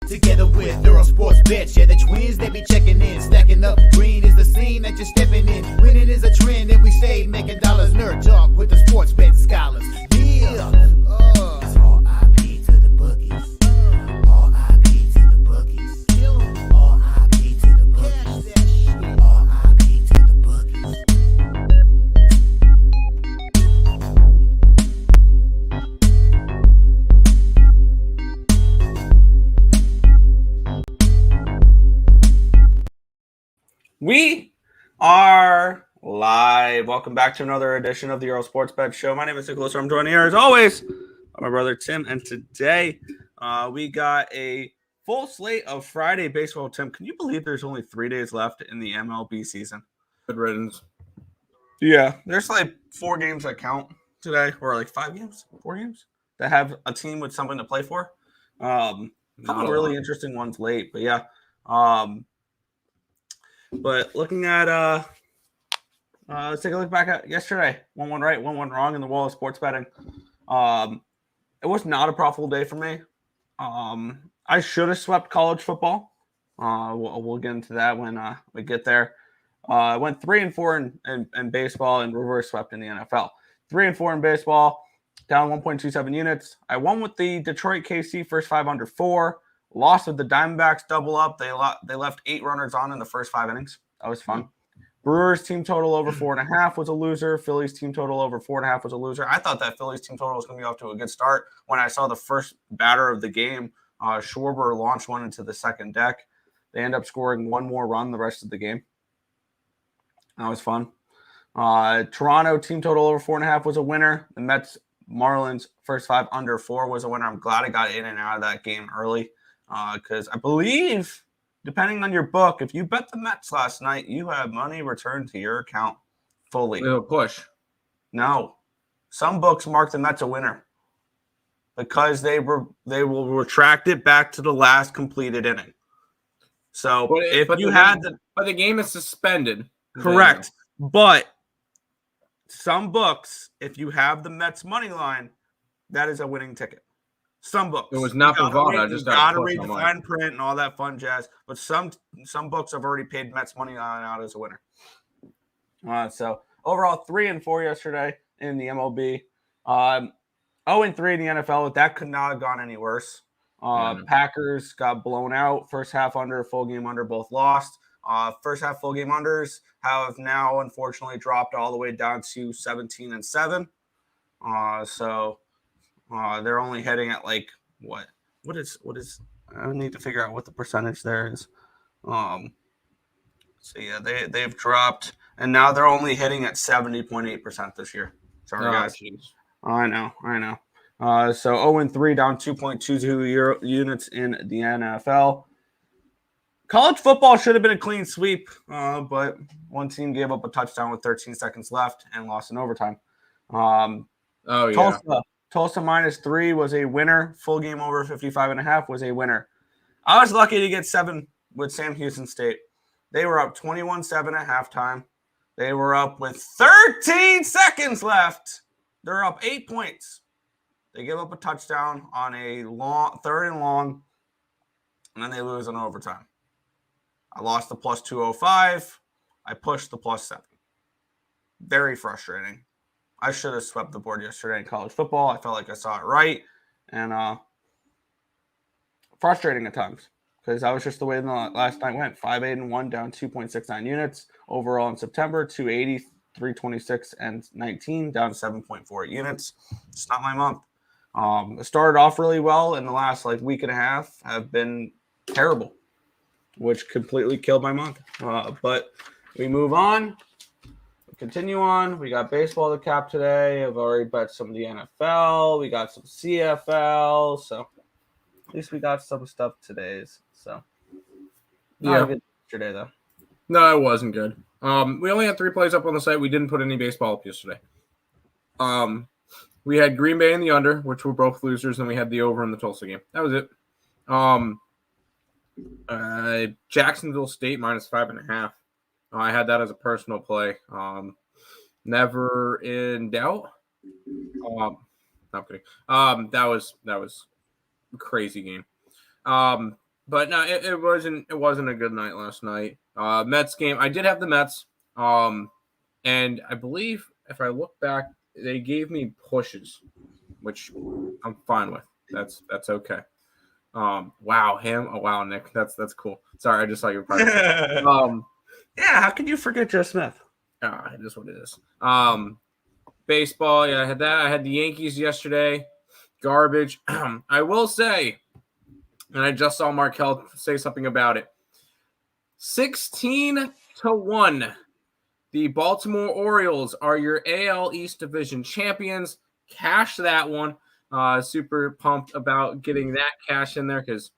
Together with Earle Sports Bets, yeah, the twins, they be checking in, stacking up. Green is the scene that you're stepping in. Winning is a trend, and we stay making dollars. Nerd talk with the sports bet scholars. Yeah, it's R.I.P. to the bookies. R.I.P. to the bookies. R.I.P. to the bookies. R.I.P. to the bookies. We are live. Welcome back to another edition of the Earle Sports Bet Show. My name is Nicholas. I'm joined here as always by my brother Tim, and today we got a full slate of Friday baseball. Tim, can you believe there's only 3 days left in the MLB season? Good riddance. Yeah, there's like 4 games that count today, or like 5 games, 4 games that have a team with something to play for. Couple of really interesting ones late, but yeah. But looking at let's take a look back at yesterday. 1-1 right, 1-1 wrong in the world of sports betting. It was not a profitable day for me. I should have swept college football. We'll get into that when we get there. I went 3-4 in baseball and reverse swept in the NFL. 3-4 in baseball, down 1.27 units. I won with the Detroit KC first 5 under 4. Lost with the Diamondbacks double up. They left 8 runners on in the first 5 innings. That was fun. Brewers team total over 4.5 was a loser. Phillies team total over 4.5 was a loser. I thought that Phillies team total was going to be off to a good start when I saw the first batter of the game. Schwarber launched one into the second deck. They end up scoring 1 more run the rest of the game. That was fun. Toronto team total over 4.5 was a winner. The Mets Marlins first 5 under 4 was a winner. I'm glad I got in and out of that game early. Because I believe, depending on your book, if you bet the Mets last night, you have money returned to your account fully. It'll push. No. Some books mark the Mets a winner because they will retract it back to the last completed inning. So but the game is suspended. Correct. But some books, if you have the Mets money line, that is a winning ticket. Some books. It was not bravado. You gotta read the fine print and all that fun jazz. But some books have already paid Mets money on out as a winner. So overall, 3-4 yesterday in the MLB. 0-3 in the NFL. That could not have gone any worse. Packers got blown out. First half under, full game under, both lost. First half full game unders have now unfortunately dropped all the way down to 17-7. So they're only heading at like what is I need to figure out what the percentage there is. So yeah, they've dropped and now they're only hitting at 70.8% this year. Sorry guys. Geez. I know. So 0-3 down 2.22 units in the NFL. College football should have been a clean sweep, but one team gave up a touchdown with 13 seconds left and lost in overtime. Tulsa -3 was a winner. Full game over 55.5 was a winner. I was lucky to get 7 with Sam Houston State. They were up 21-7 at halftime. They were up with 13 seconds left. They're up 8 points. They give up a touchdown on a long 3rd and long, and then they lose in overtime. I lost the plus 205. I pushed the plus 7. Very frustrating. I should have swept the board yesterday in college football. I felt like I saw it right. And frustrating at times because that was just the way the last night went. 5-8-1 down 2.69 units. Overall in September, 280, 326, and 19 down 7.4 units. It's not my month. It started off really well in the last week and a half. Have been terrible, which completely killed my month. But we move on. Continue on. We got baseball to cap today. I've already bet some of the NFL. We got some CFL. So at least we got some stuff today's. So not a good yesterday though. No, it wasn't good. We only had 3 plays up on the site. We didn't put any baseball up yesterday. We had Green Bay in the under, which were both losers, and we had the over in the Tulsa game. That was it. Jacksonville State -5.5. I had that as a personal play. Never in doubt. Not kidding. That was a crazy game. But no, it wasn't a good night last night. Mets game. I did have the Mets. And I believe if I look back, they gave me pushes, which I'm fine with. That's okay. Wow, him. Oh wow, Nick. That's cool. Sorry, I just saw you. Yeah, how could you forget Joe Smith? It is what it is. Baseball. Yeah, I had that. I had the Yankees yesterday. Garbage. I will say, and I just saw Markel say something about it. 16-1. The Baltimore Orioles are your AL East Division champions. Cash that one. Super pumped about getting that cash in there because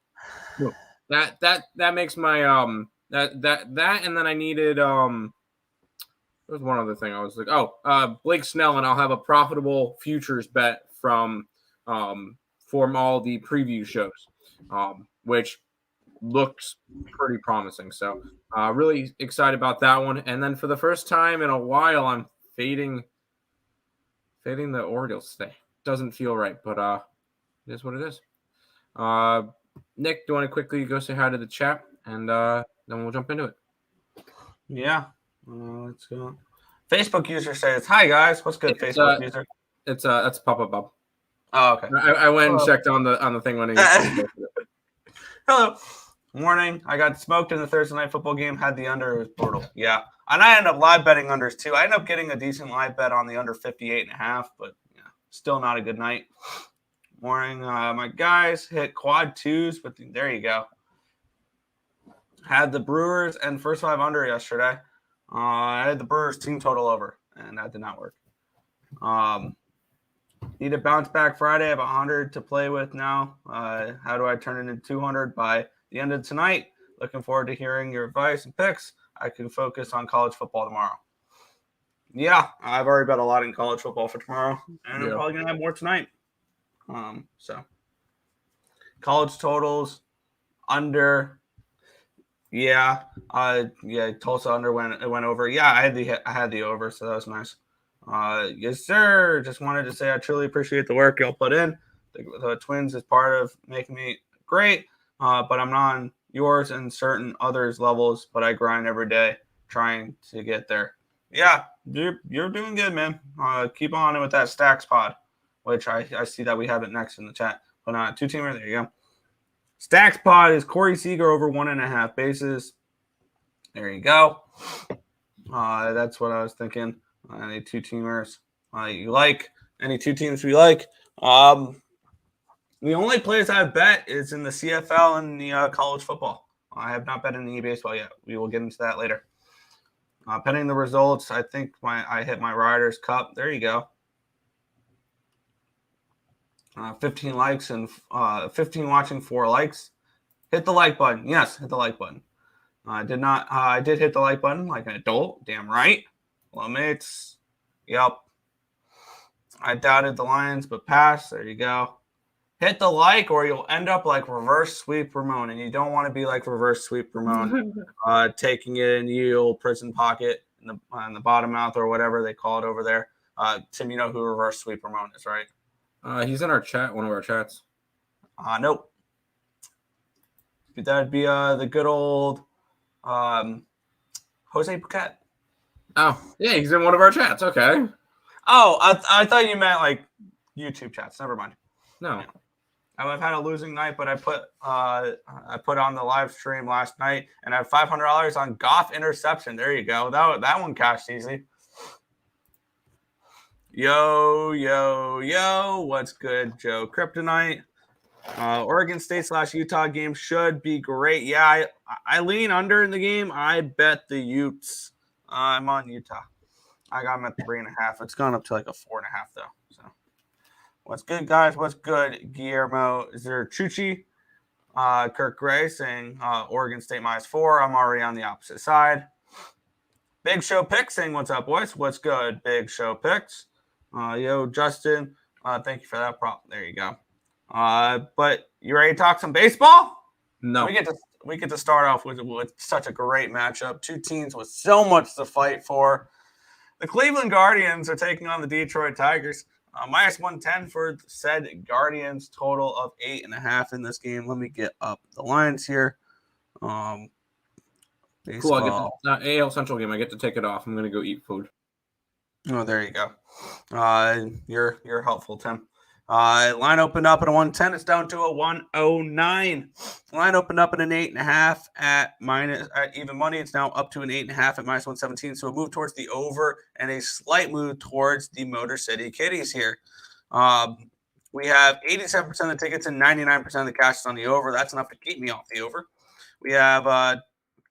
that makes my that and then I needed there was one other thing I was like Blake Snell, and I'll have a profitable futures bet from all the preview shows, which looks pretty promising. So really excited about that one. And then for the first time in a while, I'm fading the Orioles today. Doesn't feel right, but it is what it is. Nick, do you want to quickly go say hi to the chat, and then we'll jump into it? Yeah. Let's go. Facebook user says, "Hi guys, what's good?" Facebook user. That's Papa Bob. Oh, okay. I went and checked on the thing when he. Hello. Morning. I got smoked in the Thursday night football game. Had the under. It was brutal. Yeah. And I ended up live betting unders too. I ended up getting a decent live bet on the under 58.5, but yeah, still not a good night. Morning. My guys hit quad twos, but there you go. Had the Brewers and first five under yesterday. I had the Brewers team total over, and that did not work. Need a bounce back Friday. I have 100 to play with now. How do I turn it into 200 by the end of tonight? Looking forward to hearing your advice and picks. I can focus on college football tomorrow. Yeah, I've already bet a lot in college football for tomorrow, and I'm probably gonna have more tonight. So college totals under. Yeah, Tulsa under went over. Yeah, I had the over, so that was nice. Yes, sir. Just wanted to say I truly appreciate the work y'all put in. The Twins is part of making me great, but I'm not on yours and certain others levels, but I grind every day trying to get there. Yeah, you're doing good, man. Keep on it with that Stacks pod, which I see that we have it next in the chat. But two-teamer, there you go. Stacks pod is Corey Seager over 1.5 bases. There you go. That's what I was thinking. Any two-teamers you like? Any two teams we like? The only place I've bet is in the CFL and the college football. I have not bet in the e-baseball yet. We will get into that later. Pending the results, I think I hit my Riders Cup. There you go. 15 likes and 15 watching, 4 likes. Hit the like button. Yes, hit the like button. I did hit the like button like an adult. Damn right. Well, mates. Yep. I doubted the Lions, but passed. There you go. Hit the like, or you'll end up like reverse sweep Ramon, and you don't want to be like reverse sweep Ramon, taking it in the old prison pocket in the bottom mouth or whatever they call it over there. Tim, you know who reverse sweep Ramon is, right? He's in our chat, one of our chats. Nope. That'd be the good old Jose Paquette. Oh, yeah, he's in one of our chats. Okay. Oh, I thought you meant like YouTube chats. Never mind. No. Yeah. I've had a losing night, but I put on the live stream last night, and I have $500 on Goff interception. There you go. That one cashed easy. Yo, what's good, Joe Kryptonite? Oregon State / Utah game should be great. Yeah, I lean under in the game. I bet the Utes. I'm on Utah. I got them at 3.5. It's gone up to like a 4.5 though. So, what's good, guys? What's good, Guillermo? Is there Chuchi? Kirk Gray saying Oregon State -4. I'm already on the opposite side. Big Show Picks saying what's up, boys? What's good, Big Show Picks? Yo, Justin. Thank you for that prop. There you go. But you ready to talk some baseball? No. We get to start off with such a great matchup. Two teams with so much to fight for. The Cleveland Guardians are taking on the Detroit Tigers. Minus 110 for said Guardians, total of 8.5 in this game. Let me get up the lines here. Cool. Baseball. I get the AL Central game. I get to take it off. I'm going to go eat food. Oh, there you go. You're helpful, Tim. Line opened up at a 110. It's down to a 109. Line opened up at an 8.5 at even money. It's now up to an 8.5 at minus 117. So a move towards the over and a slight move towards the Motor City Kitties here. We have 87% of the tickets and 99% of the cash is on the over. That's enough to keep me off the over. We have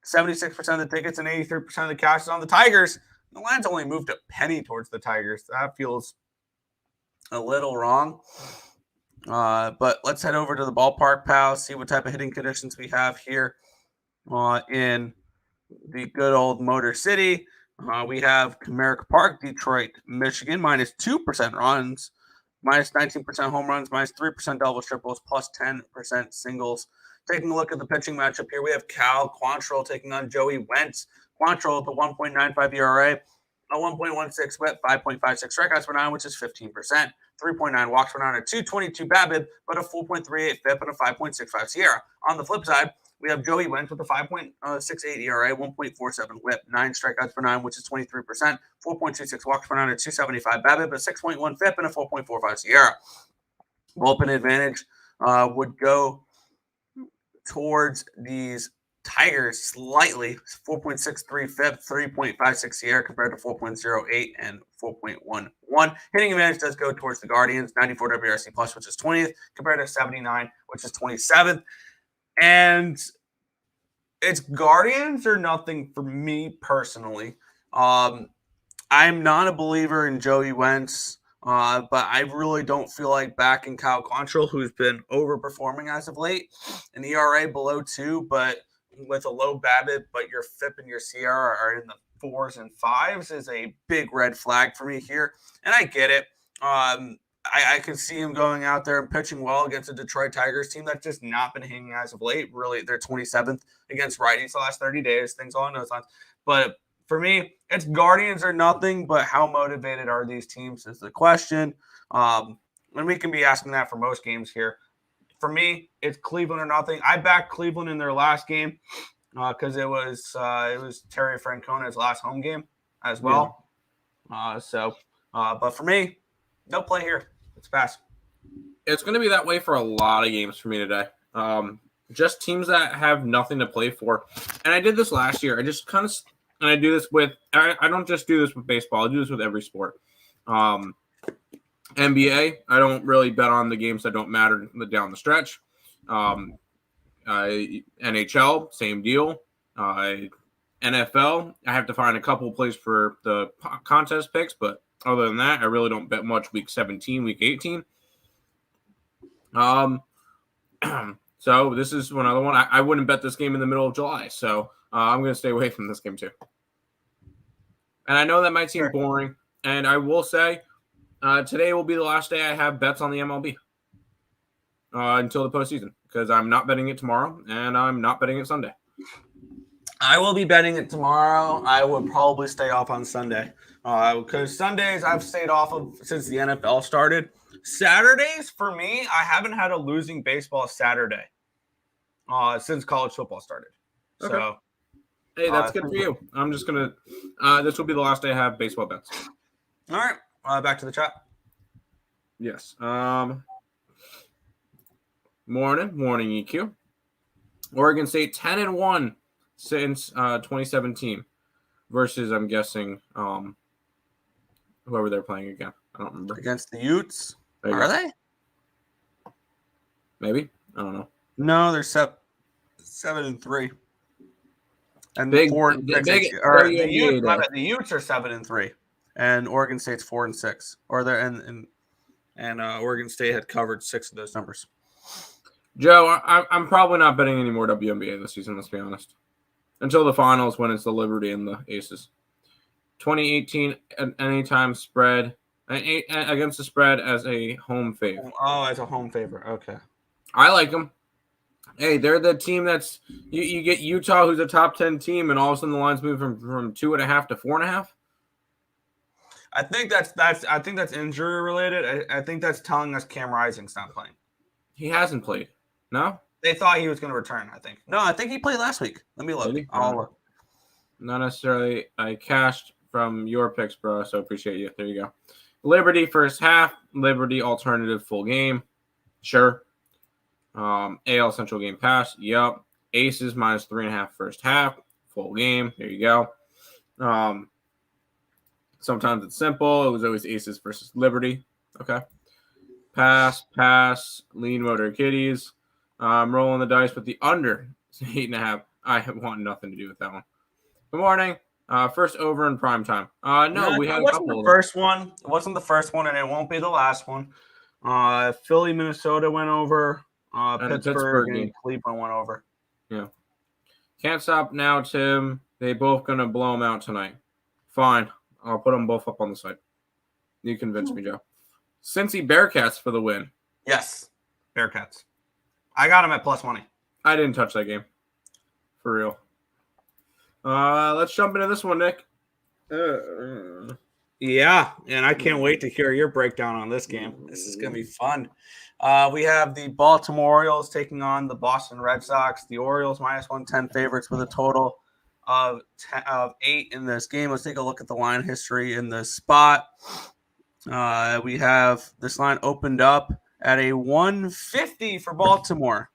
76% of the tickets and 83% of the cash is on the Tigers. The line's only moved a penny towards the Tigers. That feels a little wrong. But let's head over to the ballpark, pal, see what type of hitting conditions we have here in the good old Motor City. We have Comerica Park, Detroit, Michigan, minus 2% runs, minus 19% home runs, minus 3% doubles, triples, plus 10% singles. Taking a look at the pitching matchup here, we have Cal Quantrill taking on Joey Wentz. Quantrill with a 1.95 ERA, a 1.16 whip, 5.56 strikeouts per nine, which is 15%, 3.9 walks per nine, a 2.22 BABIP, but a 4.38 FIP and a 5.65 SIERA. On the flip side, we have Joey Wentz with a 5.68 ERA, 1.47 whip, 9 strikeouts per nine, which is 23%, 4.26 walks per nine, a 2.75 BABIP, a 6.1 FIP, and a 4.45 SIERA. Bullpen advantage would go towards these Tigers slightly, 4.63 FIP, 3.56 SIERA compared to 4.08 and 4.11. Hitting advantage does go towards the Guardians, 94 WRC plus, which is 20th, compared to 79, which is 27th. And it's Guardians or nothing for me personally. I'm not a believer in Joey Wentz, but I really don't feel like backing Kyle Quantrill, who's been overperforming as of late. An ERA below 2, but with a low BABIP, but your FIP and your SIERA are in the 4s and 5s is a big red flag for me here. And I get it. I can see him going out there and pitching well against a Detroit Tigers team that's just not been hanging as of late. Really, they're 27th against righties the last 30 days, things along those lines. But for me, it's Guardians or nothing, but how motivated are these teams is the question. And we can be asking that for most games here. For me, it's Cleveland or nothing. I backed Cleveland in their last game because it was Terry Francona's last home game as well. Yeah. But for me, no play here. It's pass. It's going to be that way for a lot of games for me today. Just teams that have nothing to play for. And I did this last year. I just kind of – and I do this with – I don't just do this with baseball. I do this with every sport. NBA, I don't really bet on the games that don't matter down the stretch. NHL, same deal. NFL, I have to find a couple plays for the contest picks, but other than that, I really don't bet much week 17, week 18. So this is another one. I wouldn't bet this game in the middle of July, so I'm going to stay away from this game too. And I know that might seem boring, and I will say today will be the last day I have bets on the MLB until the postseason because I'm not betting it tomorrow, and I'm not betting it Sunday. I will be betting it tomorrow. I would probably stay off on Sunday because Sundays I've stayed off of since the NFL started. Saturdays, for me, I haven't had a losing baseball Saturday since college football started. Okay. So, hey, that's good for you. I'm just going to this will be the last day I have baseball bets. All right. Back to the chat. Yes. Morning, EQ. Oregon State 10-1 since 2017 versus, I'm guessing, whoever they're playing again. I don't remember. Against the Utes? Are they? Maybe. I don't know. No, they're 7-3. And big, 4-6. The Utes are 7-3, and Oregon State's 4-6. Or they're and Oregon State had covered 6 of those numbers. Joe, I'm probably not betting any more WNBA this season. Let's be honest. Until the finals, when it's the Liberty and the Aces. 2018 anytime spread against the spread as a home favorite. Oh, as a home favorite. Okay. I like them. Hey, they're the team that's you get Utah, who's a top 10 team, and all of a sudden the lines move from 2.5 to 4.5. I think that's injury related. I think that's telling us Cam Rising's not playing. He hasn't played. No? They thought he was going to return, I think. No, I think he played last week. Let me look. I'll look. Not necessarily. I cashed from your picks, bro, so appreciate you. There you go. Liberty first half. Liberty alternative full game. Sure. AL Central game pass. Yup. Aces minus 3.5 first half. Full game. There you go. Sometimes it's simple. It was always Aces versus Liberty. Okay. Pass. Lean Motor Kitties. I'm rolling the dice with the under. It's 8.5. I want nothing to do with that one. Good morning. First over in prime time. No, we had a couple. The first one. It wasn't the first one, and it won't be the last one. Philly, Minnesota went over. Pittsburgh and Cleveland went over. Yeah. Can't stop now, Tim. They both gonna blow them out tonight. Fine. I'll put them both up on the site. You convinced me, Joe. Cincy Bearcats for the win. Yes. Bearcats. I got them at plus money. I didn't touch that game. For real. Let's jump into this one, Nick. Yeah, and I can't wait to hear your breakdown on this game. This is going to be fun. We have the Baltimore Orioles taking on the Boston Red Sox. The Orioles minus 110 favorites with a total of 8 in this game. Let's take a look at the line history in this spot. We have this line opened up at a 150 for Baltimore.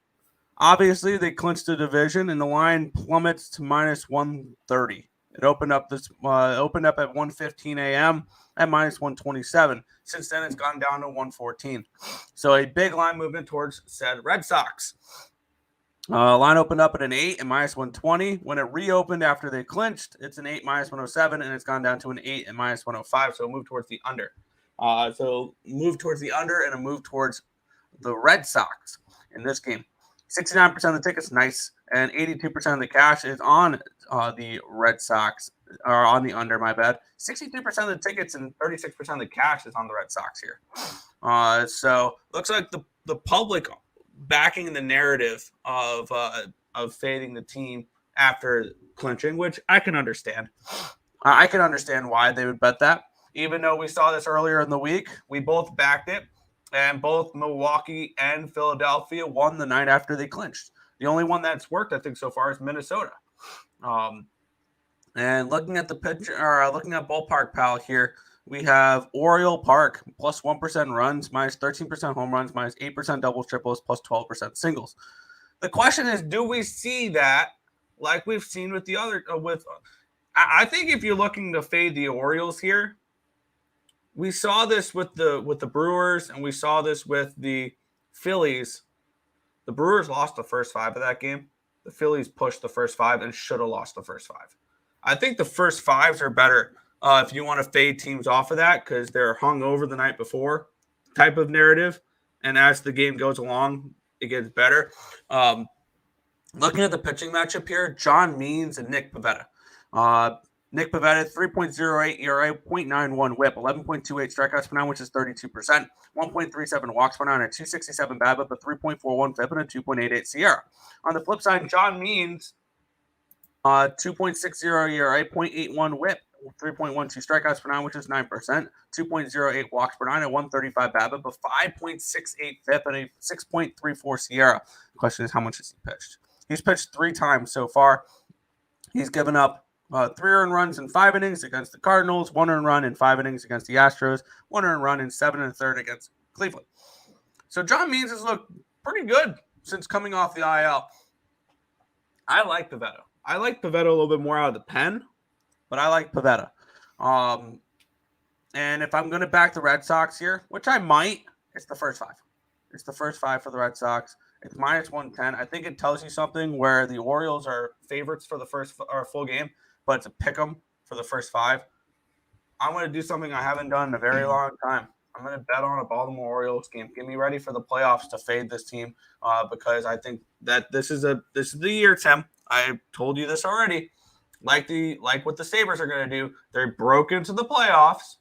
Obviously, they clinched the division, and the line plummets to minus 130. It opened up at 1:15 a.m. at minus 127. Since then, it's gone down to 114. So a big line movement towards said Red Sox. Line opened up at an 8 and minus 120. When it reopened after they clinched, it's an 8 minus 107, and it's gone down to an 8 and minus 105. So move towards the under. So move towards the under and a move towards the Red Sox in this game. 69% of the tickets, nice, and 82% of the cash is on the Red Sox, or on the under, my bad. 63% of the tickets and 36% of the cash is on the Red Sox here. So looks like the public backing the narrative of fading the team after clinching, which I can understand. I can understand why they would bet that. Even though we saw this earlier in the week, we both backed it. And both Milwaukee and Philadelphia won the night after they clinched. The only one that's worked, I think, so far is Minnesota. And looking at the picture, or looking at Ballpark Pal here, we have Oriole Park plus 1% runs, minus 13% home runs, minus 8% doubles, triples, plus 12% singles. The question is, do we see that like we've seen with the other? I think if you're looking to fade the Orioles here. We saw this with the Brewers, and we saw this with the Phillies. The Brewers lost the first 5 of that game. The Phillies pushed the first 5 and should have lost the first 5. I think the first 5s are better if you want to fade teams off of that because they're hung over the night before type of narrative. And as the game goes along, it gets better. Looking at the pitching matchup here, John Means and Nick Pivetta. Nick Pivetta, 3.08 ERA, 0.91 whip, 11.28 strikeouts per 9, which is 32%, 1.37 walks per 9, a 267 BABIP, a 3.41 FIP, and a 2.88 Sierra. On the flip side, John Means, 2.60 ERA, 0.81 whip, 3.12 strikeouts per 9, which is 9%, 2.08 walks per 9, a 135 BABIP, a 5.68 FIP, and a 6.34 Sierra. The question is, how much has he pitched? He's pitched 3 times so far. He's given up 3 earned runs in 5 innings against the Cardinals, 1 earned run in 5 innings against the Astros, 1 earned run in 7 1/3 against Cleveland. So John Means has looked pretty good since coming off the IL. I like Pivetta. I like Pivetta a little bit more out of the pen, but I like Pivetta. And if I'm going to back the Red Sox here, which I might, it's the first 5. It's the first 5 for the Red Sox. It's minus 110. I think it tells you something where the Orioles are favorites for the first or full game, but it's a pick 'em for the first 5. I'm going to do something I haven't done in a very long time. I'm going to bet on a Baltimore Orioles game. Get me ready for the playoffs to fade this team because I think that this is the year, Tim. I told you this already. Like what the Sabres are going to do. They broke into the playoffs,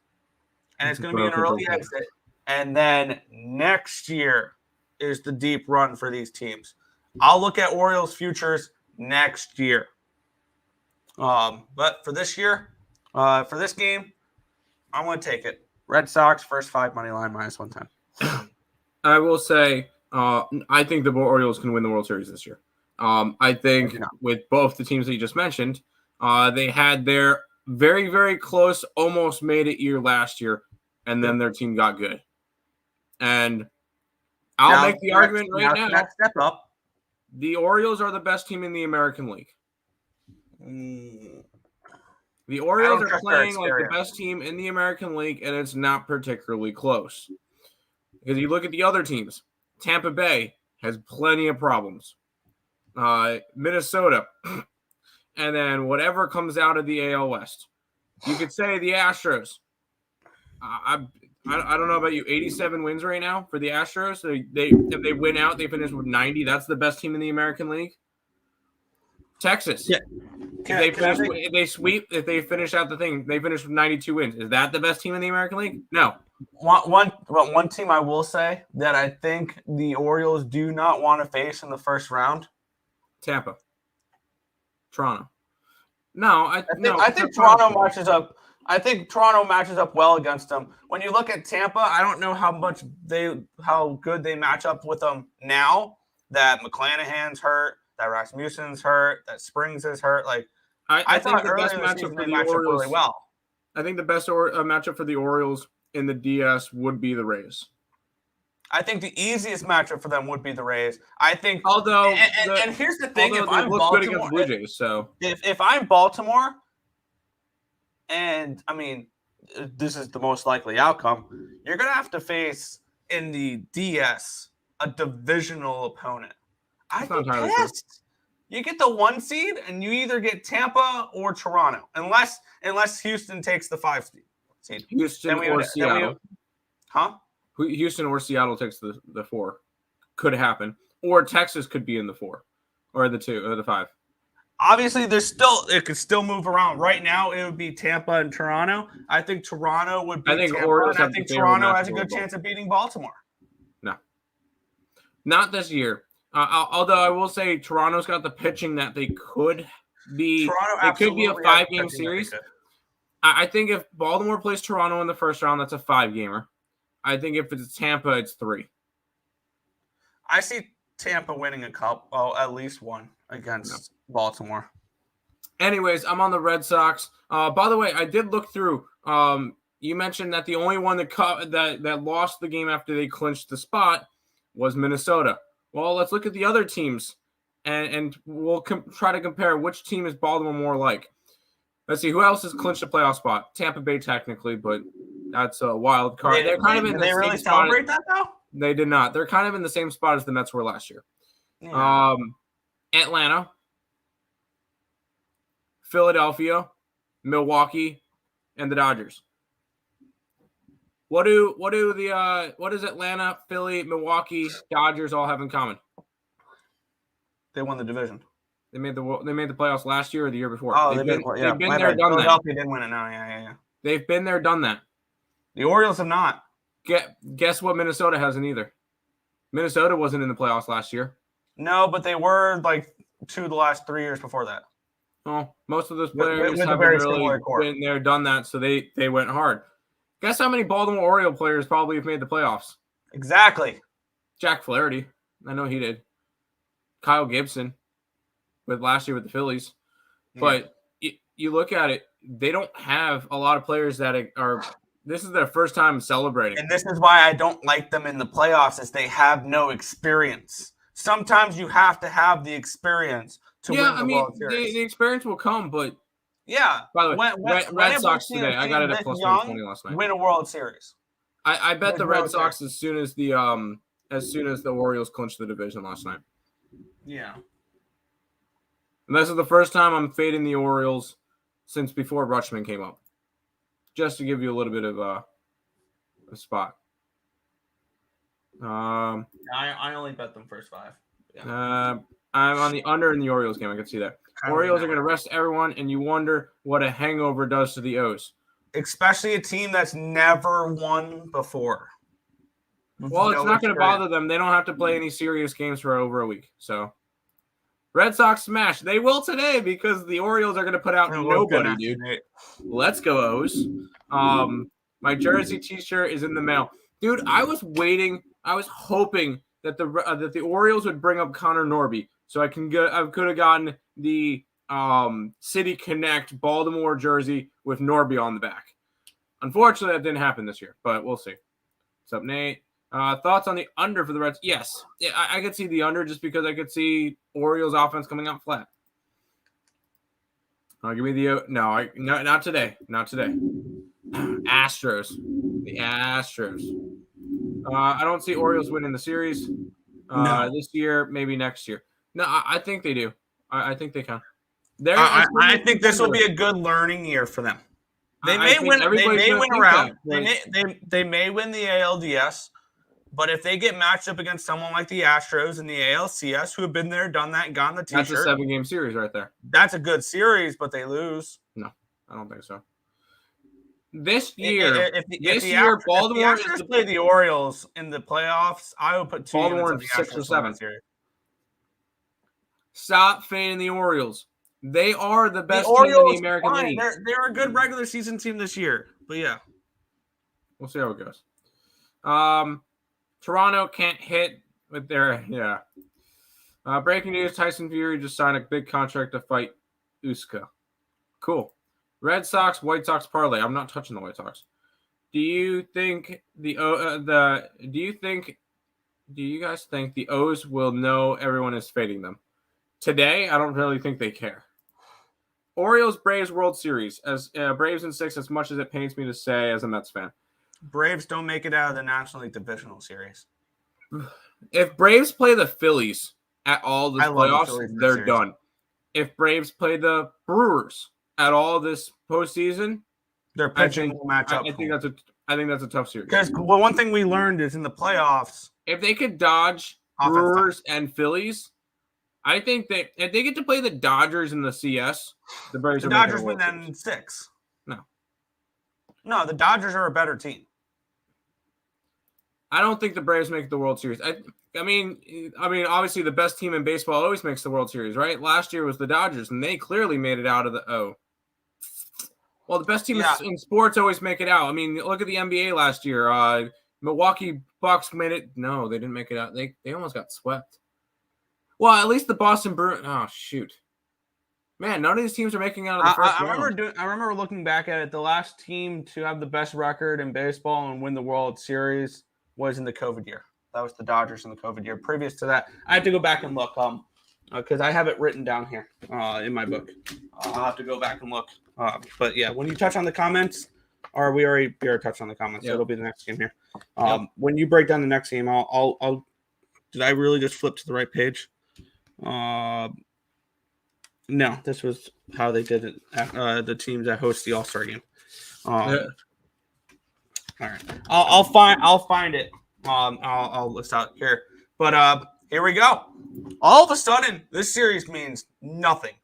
and it's going to be an early exit. And then next year is the deep run for these teams. I'll look at Orioles futures next year. But for this year, for this game, I'm going to take it. Red Sox, first 5 money line, -110. I will say, I think the Orioles can win the World Series this year. I think with both the teams that you just mentioned, they had their very, very close, almost made it year last year, and then their team got good. And I'll make the argument right now. Next step up. The Orioles are the best team in the American League. The Orioles are playing like the best team in the American League, and it's not particularly close. Because you look at the other teams, Tampa Bay has plenty of problems. Minnesota, and then whatever comes out of the AL West. You could say the Astros. I don't know about you. 87 wins right now for the Astros. So if they win out, they finish with 90. That's the best team in the American League. Texas. Yeah. If they finish out the thing, they finish with 92 wins. Is that the best team in the American League? No. One team I will say that I think the Orioles do not want to face in the first round. Tampa. Toronto. No, I think Toronto matches up. I think Toronto matches up well against them. When you look at Tampa, I don't know how good they match up with them now that McClanahan's hurt, that Rasmussen's hurt, that Springs is hurt. Like I think the best matchup for the Orioles really well. I think the best matchup for the Orioles in the DS would be the Rays. I think the easiest matchup for them would be the Rays. I think, although and here's the thing: if I'm Baltimore, good against Blue Jays, so if I'm Baltimore, and I mean, this is the most likely outcome, you're gonna have to face in the DS a divisional opponent. I'd be pissed. You get the 1 seed, and you either get Tampa or Toronto, unless Houston takes the 5 seed. Houston or Seattle. Huh? Houston or Seattle takes the 4. Could happen. Or Texas could be in the 4. Or the 2 or the 5. Obviously, it could still move around. Right now, it would be Tampa and Toronto. I think Toronto would beat Tampa, and I think Toronto has a good chance of beating Baltimore. No. Not this year. Although I will say Toronto's got the pitching that they could be. It could be a 5-game series. I think if Baltimore plays Toronto in the first round, that's a 5-gamer. I think if it's Tampa, it's 3. I see Tampa winning a cup. Oh, at least one against Baltimore. Anyways, I'm on the Red Sox. By the way, I did look through. You mentioned that the only one that lost the game after they clinched the spot was Minnesota. Well, let's look at the other teams, and we'll try to compare which team is Baltimore more like. Let's see, who else has clinched a playoff spot? Tampa Bay, technically, but that's a wild card. They're kind of in the same really celebrate that, though? They did not. They're kind of in the same spot as the Mets were last year. Yeah. Atlanta, Philadelphia, Milwaukee, and the Dodgers. What does Atlanta, Philly, Milwaukee, Dodgers all have in common? They won the division. They made the playoffs last year or the year before. Oh, they've been there, done that. Philadelphia did win it now. Yeah. They've been there, done that. The Orioles have not. Guess what Minnesota hasn't either. Minnesota wasn't in the playoffs last year. No, but they were like 2 of the last 3 years before that. Oh, most of those players haven't really been there, done that, so they went hard. Guess how many Baltimore Oriole players probably have made the playoffs? Exactly. Jack Flaherty. I know he did. Kyle Gibson with last year with the Phillies. Yeah. But you look at it, they don't have a lot of players that are – this is their first time celebrating. And this is why I don't like them in the playoffs is they have no experience. Sometimes you have to have the experience to win the World Series. The experience will come, but – yeah. By the way, Red Sox today. I got it at plus 120 last night. Win a World Series. I bet the Red Sox as soon as the Orioles clinched the division last night. Yeah. And this is the first time I'm fading the Orioles since before Rutschman came up. Just to give you a little bit of a spot. I only bet them first 5. Yeah. I'm on the under in the Orioles game. I can see that. Orioles are going to rest everyone, and you wonder what a hangover does to the O's. Especially a team that's never won before. Well, it's not going to bother them. They don't have to play any serious games for over a week. So, Red Sox smash. They will today because the Orioles are going to put out nobody, dude. Let's go, O's. My jersey T-shirt is in the mail, dude. I was waiting. I was hoping that the Orioles would bring up Connor Norby, so I could have gotten the City Connect Baltimore jersey with Norby on the back. Unfortunately, that didn't happen this year, but we'll see. What's up, Nate? Thoughts on the under for the Reds? Yes, I could see the under just because I could see Orioles offense coming out flat. Give me the no, not today, not today. Astros, the Astros. I don't see Orioles winning the series this year, maybe next year. No, I think they do. I think they can. I think this will be a good learning year for them. They may win. They may win around. They may win the ALDS, but if they get matched up against someone like the Astros and the ALCS, who have been there, done that, and gotten the T-shirt, that's a 7-game series right there. That's a good series, but they lose. No, I don't think so. This year, Baltimore if the Astros play the Orioles in the playoffs, I would put Baltimore in 6 or 7. Stop fanning the Orioles. They are the best team in the American League. They're a good regular season team this year. But yeah. We'll see how it goes. Toronto can't hit with their breaking news, Tyson Fury just signed a big contract to fight Usyk. Cool. Red Sox, White Sox parlay. I'm not touching the White Sox. Do you guys think the O's will know everyone is fading them? Today, I don't really think they care. Orioles Braves World Series, as Braves in 6, as much as it pains me to say as a Mets fan. Braves don't make it out of the National League Divisional Series. If Braves play the Phillies at all this playoffs, they're done. If Braves play the Brewers at all this postseason, their pitching will match up. I think that's a tough series. Because one thing we learned is in the playoffs, if they could dodge Brewers and Phillies, I think that if they get to play the Dodgers in the CS, the Braves. The Dodgers win that in 6. No, the Dodgers are a better team. I don't think the Braves make the World Series. I mean, obviously the best team in baseball always makes the World Series, right? Last year was the Dodgers, and they clearly made it out of the O. Well, the best team in sports always make it out. I mean, look at the NBA last year. Milwaukee Bucks made it. No, they didn't make it out. They almost got swept. Well, at least the Boston Bruins. Oh, shoot. Man, none of these teams are making out of the first round. I remember looking back at it. The last team to have the best record in baseball and win the World Series was in the COVID year. That was the Dodgers in the COVID year. Previous to that, I had to go back and look because I have it written down here in my book. I'll have to go back and look. But yeah, when you touch on the comments, or we already touched on the comments, so it'll be the next game here. When you break down the next game, I'll. Did I really just flip to the right page? No, this was how they did it. The teams that host the All-Star game. All right, I'll find it. I'll list out here. But here we go. All of a sudden, this series means nothing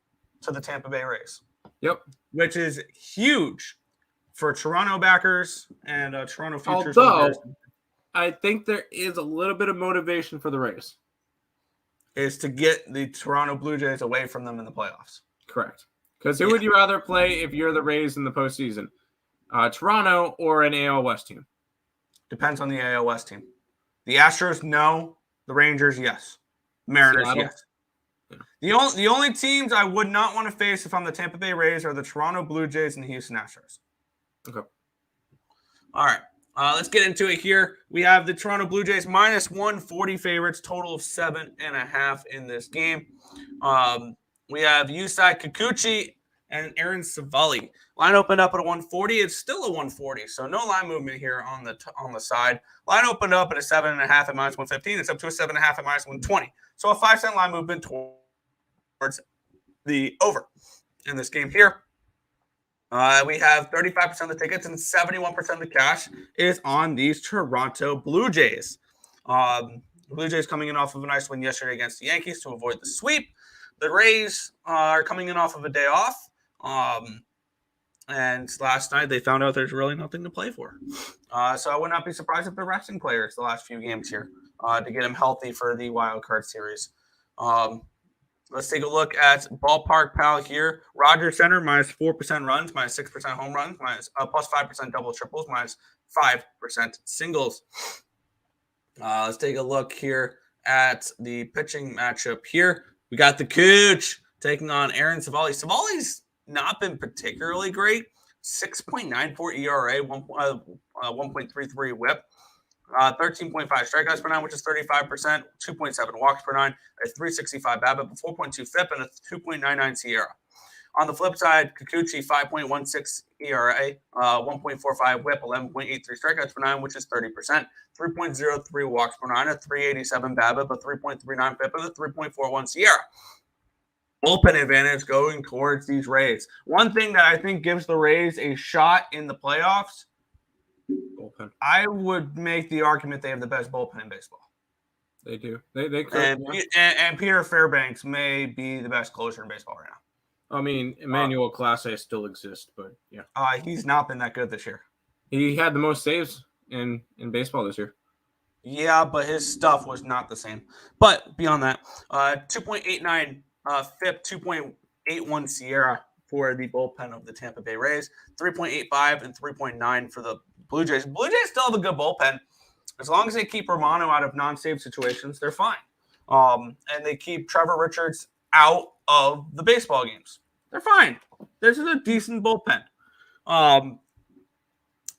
to the Tampa Bay Rays. Yep, which is huge for Toronto backers and Toronto futures. Although, I think there is a little bit of motivation for the Rays. Is to get the Toronto Blue Jays away from them in the playoffs. Correct. Because who would you rather play if you're the Rays in the postseason? Toronto or an AL West team? Depends on the AL West team. The Astros, no. The Rangers, yes. Mariners, yes. Yeah. The only teams I would not want to face if I'm the Tampa Bay Rays are the Toronto Blue Jays and the Houston Astros. Okay. All right. Let's get into it here. We have the Toronto Blue Jays -140 favorites, total of 7.5 in this game. We have Yusei Kikuchi and Aaron Savali. Line opened up at a 140. It's still a 140, so no line movement here on the side. Line opened up at a 7.5 at -115. It's up to a 7.5 at -120. So a 5-cent line movement towards the over in this game here. We have 35% of the tickets and 71% of the cash is on these Toronto Blue Jays. Blue Jays coming in off of a nice win yesterday against the Yankees to avoid the sweep. The Rays are coming in off of a day off. And last night they found out there's really nothing to play for. So I would not be surprised if they're resting players the last few games here to get them healthy for the wild card series. Let's take a look at Ballpark Pal here. Rogers Center minus 4% runs, minus 6% home runs, plus 5% double triples, minus 5% singles. Let's take a look here at the pitching matchup here. We got the Cooch taking on Aaron Savali. Savali's not been particularly great. 6.94 ERA, 1.33 whip, 13.5 strikeouts per nine, which is 35%, 2.7 walks per nine, a 365 BABIP, a 4.2 FIP, and a 2.99 SIERA. On the flip side, Kikuchi, 5.16 ERA, 1.45 whip, 11.83 strikeouts per nine, which is 30%, 3.03 walks per nine, a 387 BABIP, a 3.39 FIP, and a 3.41 SIERA. Bullpen advantage going towards these Rays. One thing that I think gives the Rays a shot in the playoffs, bullpen. I would make the argument they have the best bullpen in baseball. They do. They could. And Peter Fairbanks may be the best closer in baseball right now. I mean, Emmanuel Clase still exists, but yeah. He's not been that good this year. He had the most saves in baseball this year. Yeah, but his stuff was not the same. But beyond that, 2.89 FIP, 2.81 SIERA for the bullpen of the Tampa Bay Rays, 3.85 and 3.9 for the Blue Jays. Blue Jays still have a good bullpen. As long as they keep Romano out of non-save situations, they're fine. And they keep Trevor Richards out of the baseball games. They're fine. This is a decent bullpen.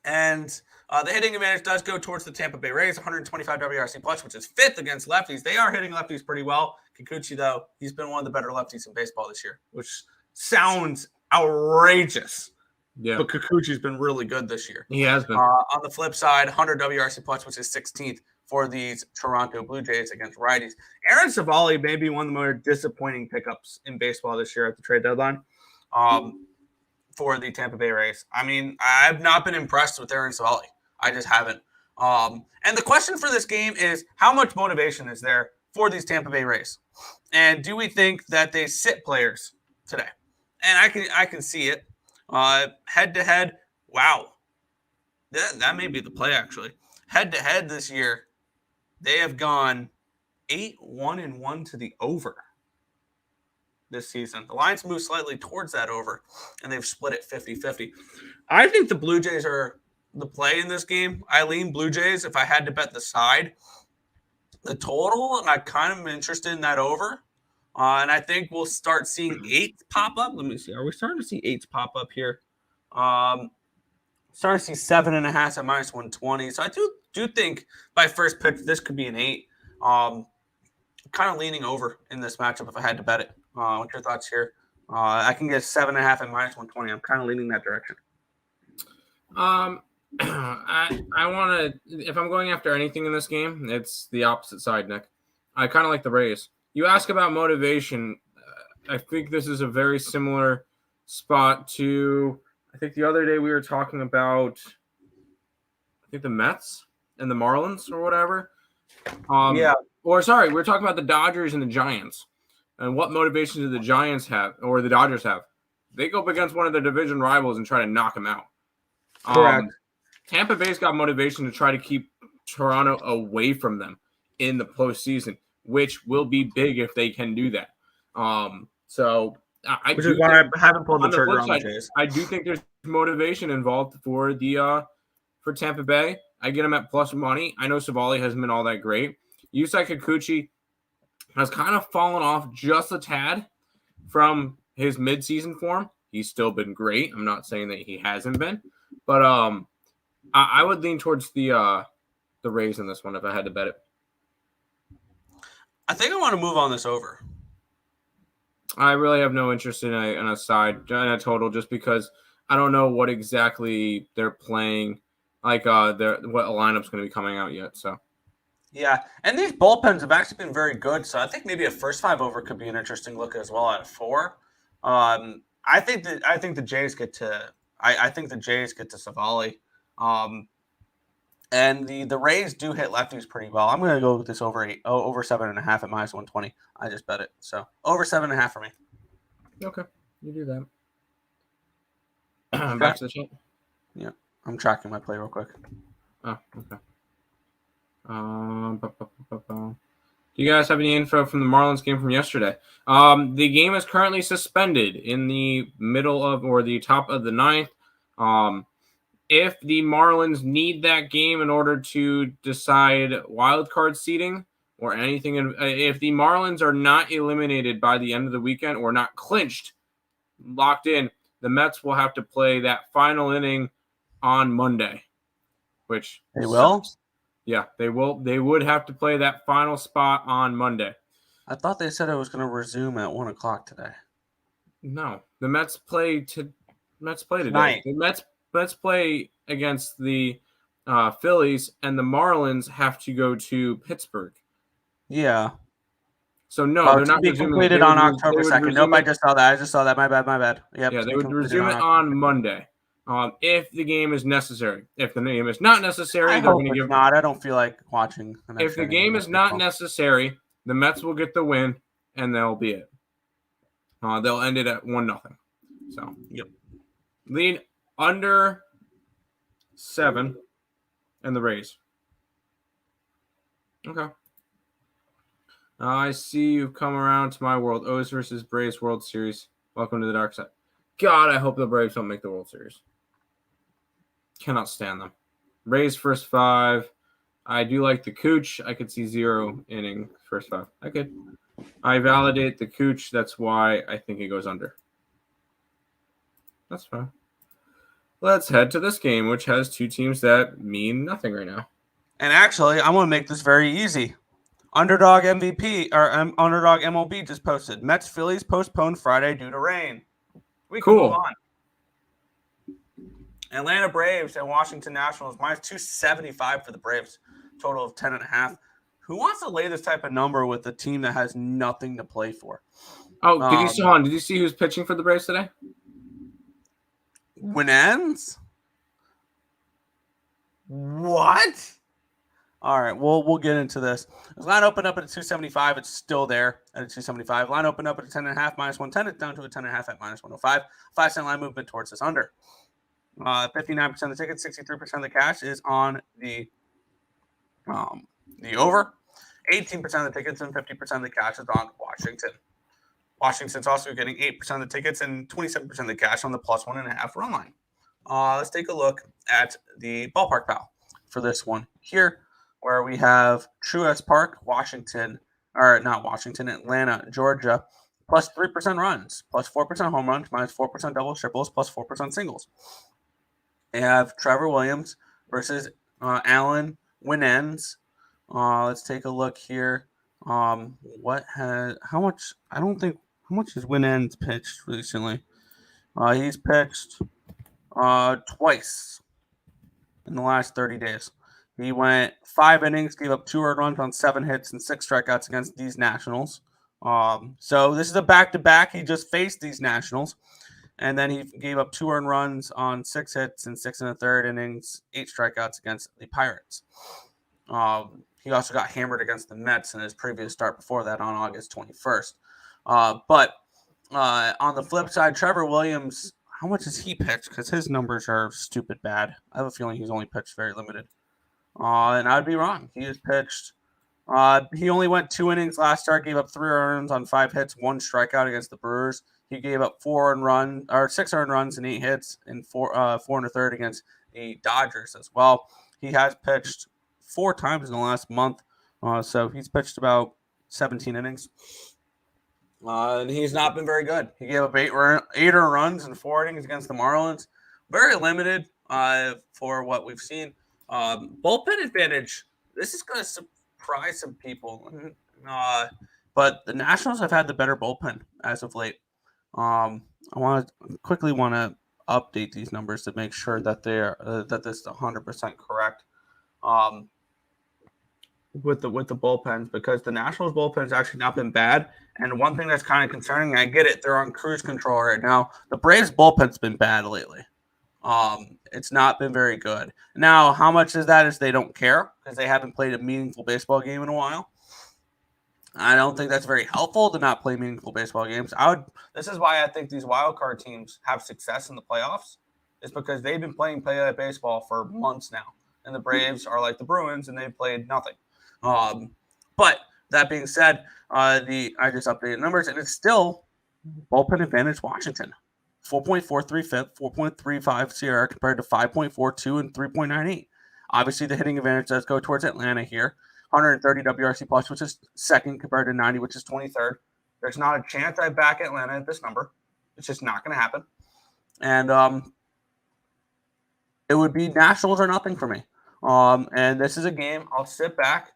And the hitting advantage does go towards the Tampa Bay Rays, 125 WRC plus, which is 5th against lefties. They are hitting lefties pretty well. Kikuchi, though, he's been one of the better lefties in baseball this year, which sounds outrageous. Yeah. But Kikuchi's been really good this year. He has been. On the flip side, 100 WRC plus, which is 16th for these Toronto Blue Jays against righties. Aaron Savali may be one of the more disappointing pickups in baseball this year at the trade deadline. For the Tampa Bay Rays. I mean, I've not been impressed with Aaron Savali. I just haven't. And the question for this game is, how much motivation is there for these Tampa Bay Rays? And do we think that they sit players today? And I can see it. Head-to-head, wow. That may be the play, actually. Head-to-head this year, they have gone 8-1-1 to the over this season. The Lions moved slightly towards that over, and they've split it 50-50. I think the Blue Jays are the play in this game. I lean Blue Jays if I had to bet the side. The total, and I kind of am interested in that over. And I think we'll start seeing 8s pop up. Let me see. Are we starting to see 8s pop up here? Starting to see 7.5 at minus 120. So I do think by first pitch, this could be an 8. Kind of leaning over in this matchup if I had to bet it. What's your thoughts here? I can get 7.5 at minus 120. I'm kind of leaning that direction. I want to, if I'm going after anything in this game, it's the opposite side, Nick. I kind of like the Rays. You ask about motivation. I think this is a very similar spot to, I think the other day we were talking about, I think the Mets and the Marlins or whatever. Yeah. Or sorry, we were talking about the Dodgers and the Giants. And what motivation do the Giants have, or the Dodgers have? They go up against one of their division rivals and try to knock them out. Correct. Tampa Bay's got motivation to try to keep Toronto away from them in the postseason, which will be big if they can do that. Which is why I haven't pulled the trigger on the Jays. I do think there's motivation involved for Tampa Bay. I get them at plus money. I know Savali hasn't been all that great. Yusei Kikuchi has kind of fallen off just a tad from his midseason form. He's still been great. I'm not saying that he hasn't been, but I would lean towards the Rays in this one if I had to bet it. I think I want to move on this over. I really have no interest in a total, just because I don't know what exactly they're playing, like what a lineup's going to be coming out yet. So. Yeah, and these bullpens have actually been very good, so I think maybe a first 5 over could be an interesting look as well at 4. I think the Jays get to Savali, and the Rays do hit lefties pretty well. I'm going to go with this over 7.5 at minus 120. I just bet it, so over 7.5 for me. Okay, you do that. Okay. Back to the chat. Yeah, I'm tracking my play real quick. Oh, okay. you guys have any info from the Marlins game from yesterday? The game is currently suspended in the middle of or the top of the ninth. If the Marlins need that game in order to decide wild card seeding or anything, if the Marlins are not eliminated by the end of the weekend or not clinched, locked in, the Mets will have to play that final inning on Monday, which They will? sucks. Yeah, they will. They would have to play that final spot on Monday. I thought they said it was going to resume at 1 o'clock today. No, the Mets play today. Tonight. The Mets play against the Phillies, and the Marlins have to go to Pittsburgh. Yeah. So no, they're to not be resuming. completed on October 2nd. Nope, I just saw that. My bad. Yep. Yeah, they would resume it on Monday. If the game is necessary. If the game is not necessary, I they're hope going to give. it's not. I don't feel like watching. If the game is not necessary, the Mets will get the win, and that'll be it. They'll end it at 1-0. So yep. Lead under 7, and the Rays. Okay. I see you've come around to my world. O's versus Braves World Series. Welcome to the dark side. God, I hope the Braves don't make the World Series. Cannot stand them. Rays first 5. I do like the Cooch. I could see 0 inning first 5. I could. I validate the Cooch. That's why I think it goes under. That's fine. Let's head to this game, which has 2 teams that mean nothing right now. And actually, I'm going to make this very easy. Underdog MVP or Underdog MLB just posted. Mets Phillies postponed Friday due to rain. We can move on. Atlanta Braves and Washington Nationals minus 275 for the Braves. Total of 10.5. Who wants to lay this type of number with a team that has nothing to play for? Oh, did you see who's pitching for the Braves today? Winans? What? All right, we'll get into this. The line opened up at a 275. It's still there at a 275. Line opened up at a 10.5 minus 110. It's down to a 10.5 at minus 105. 5-cent line movement towards this under. 59% of the tickets, 63% of the cash is on the over. 18% of the tickets and 50% of the cash is on Washington. Washington's also getting 8% of the tickets and 27% of the cash on the plus 1.5 run line. Let's take a look at the ballpark pal for this one here, where we have Truist Park, Atlanta, Georgia, plus 3% runs, plus 4% home runs, minus 4% doubles, triples, plus 4% singles. They have Trevor Williams versus Allen Winans. Let's take a look here. How much has Winans pitched recently? He's pitched twice in the last 30 days. He went 5 innings, gave up 2 earned runs on 7 hits and 6 strikeouts against these Nationals. So this is a back-to-back. He just faced these Nationals. And then he gave up 2 earned runs on 6 hits and 6 1/3 innings, 8 strikeouts against the Pirates. He also got hammered against the Mets in his previous start before that on August 21st. But on the flip side, Trevor Williams, how much has he pitched? Because his numbers are stupid bad. I have a feeling he's only pitched very limited. And I'd be wrong. He has pitched. He only went 2 innings last start, gave up 3 earned runs on 5 hits, 1 strikeout against the Brewers. He gave up 6 earned runs and 8 hits and 4 1/3 against the Dodgers as well. He has pitched 4 times in the last month, so he's pitched about 17 innings. And he's not been very good. He gave up 8 earned runs and 4 innings against the Marlins. Very limited for what we've seen. Bullpen advantage. This is going to surprise some people. But the Nationals have had the better bullpen as of late. I want to update these numbers to make sure that that this is 100% correct. With the bullpens, because the Nationals bullpen has actually not been bad. And one thing that's kind of concerning, I get it, they're on cruise control right now. The Braves bullpen's been bad lately. It's not been very good. Now, how much is that is they don't care because they haven't played a meaningful baseball game in a while. I don't think that's very helpful to not play meaningful baseball games. This is why I think these wild card teams have success in the playoffs. It's because they've been playing play-like baseball for months now. And the Braves are like the Bruins, and they've played nothing. But That being said, I just updated numbers, and it's still bullpen advantage Washington. 4.43 FIP, 4.35 CR compared to 5.42 and 3.98. Obviously, the hitting advantage does go towards Atlanta here. 130 WRC plus, which is second compared to 90, which is 23rd. There's not a chance I back Atlanta at this number. It's just not going to happen. And it would be Nationals or nothing for me. And this is a game I'll sit back,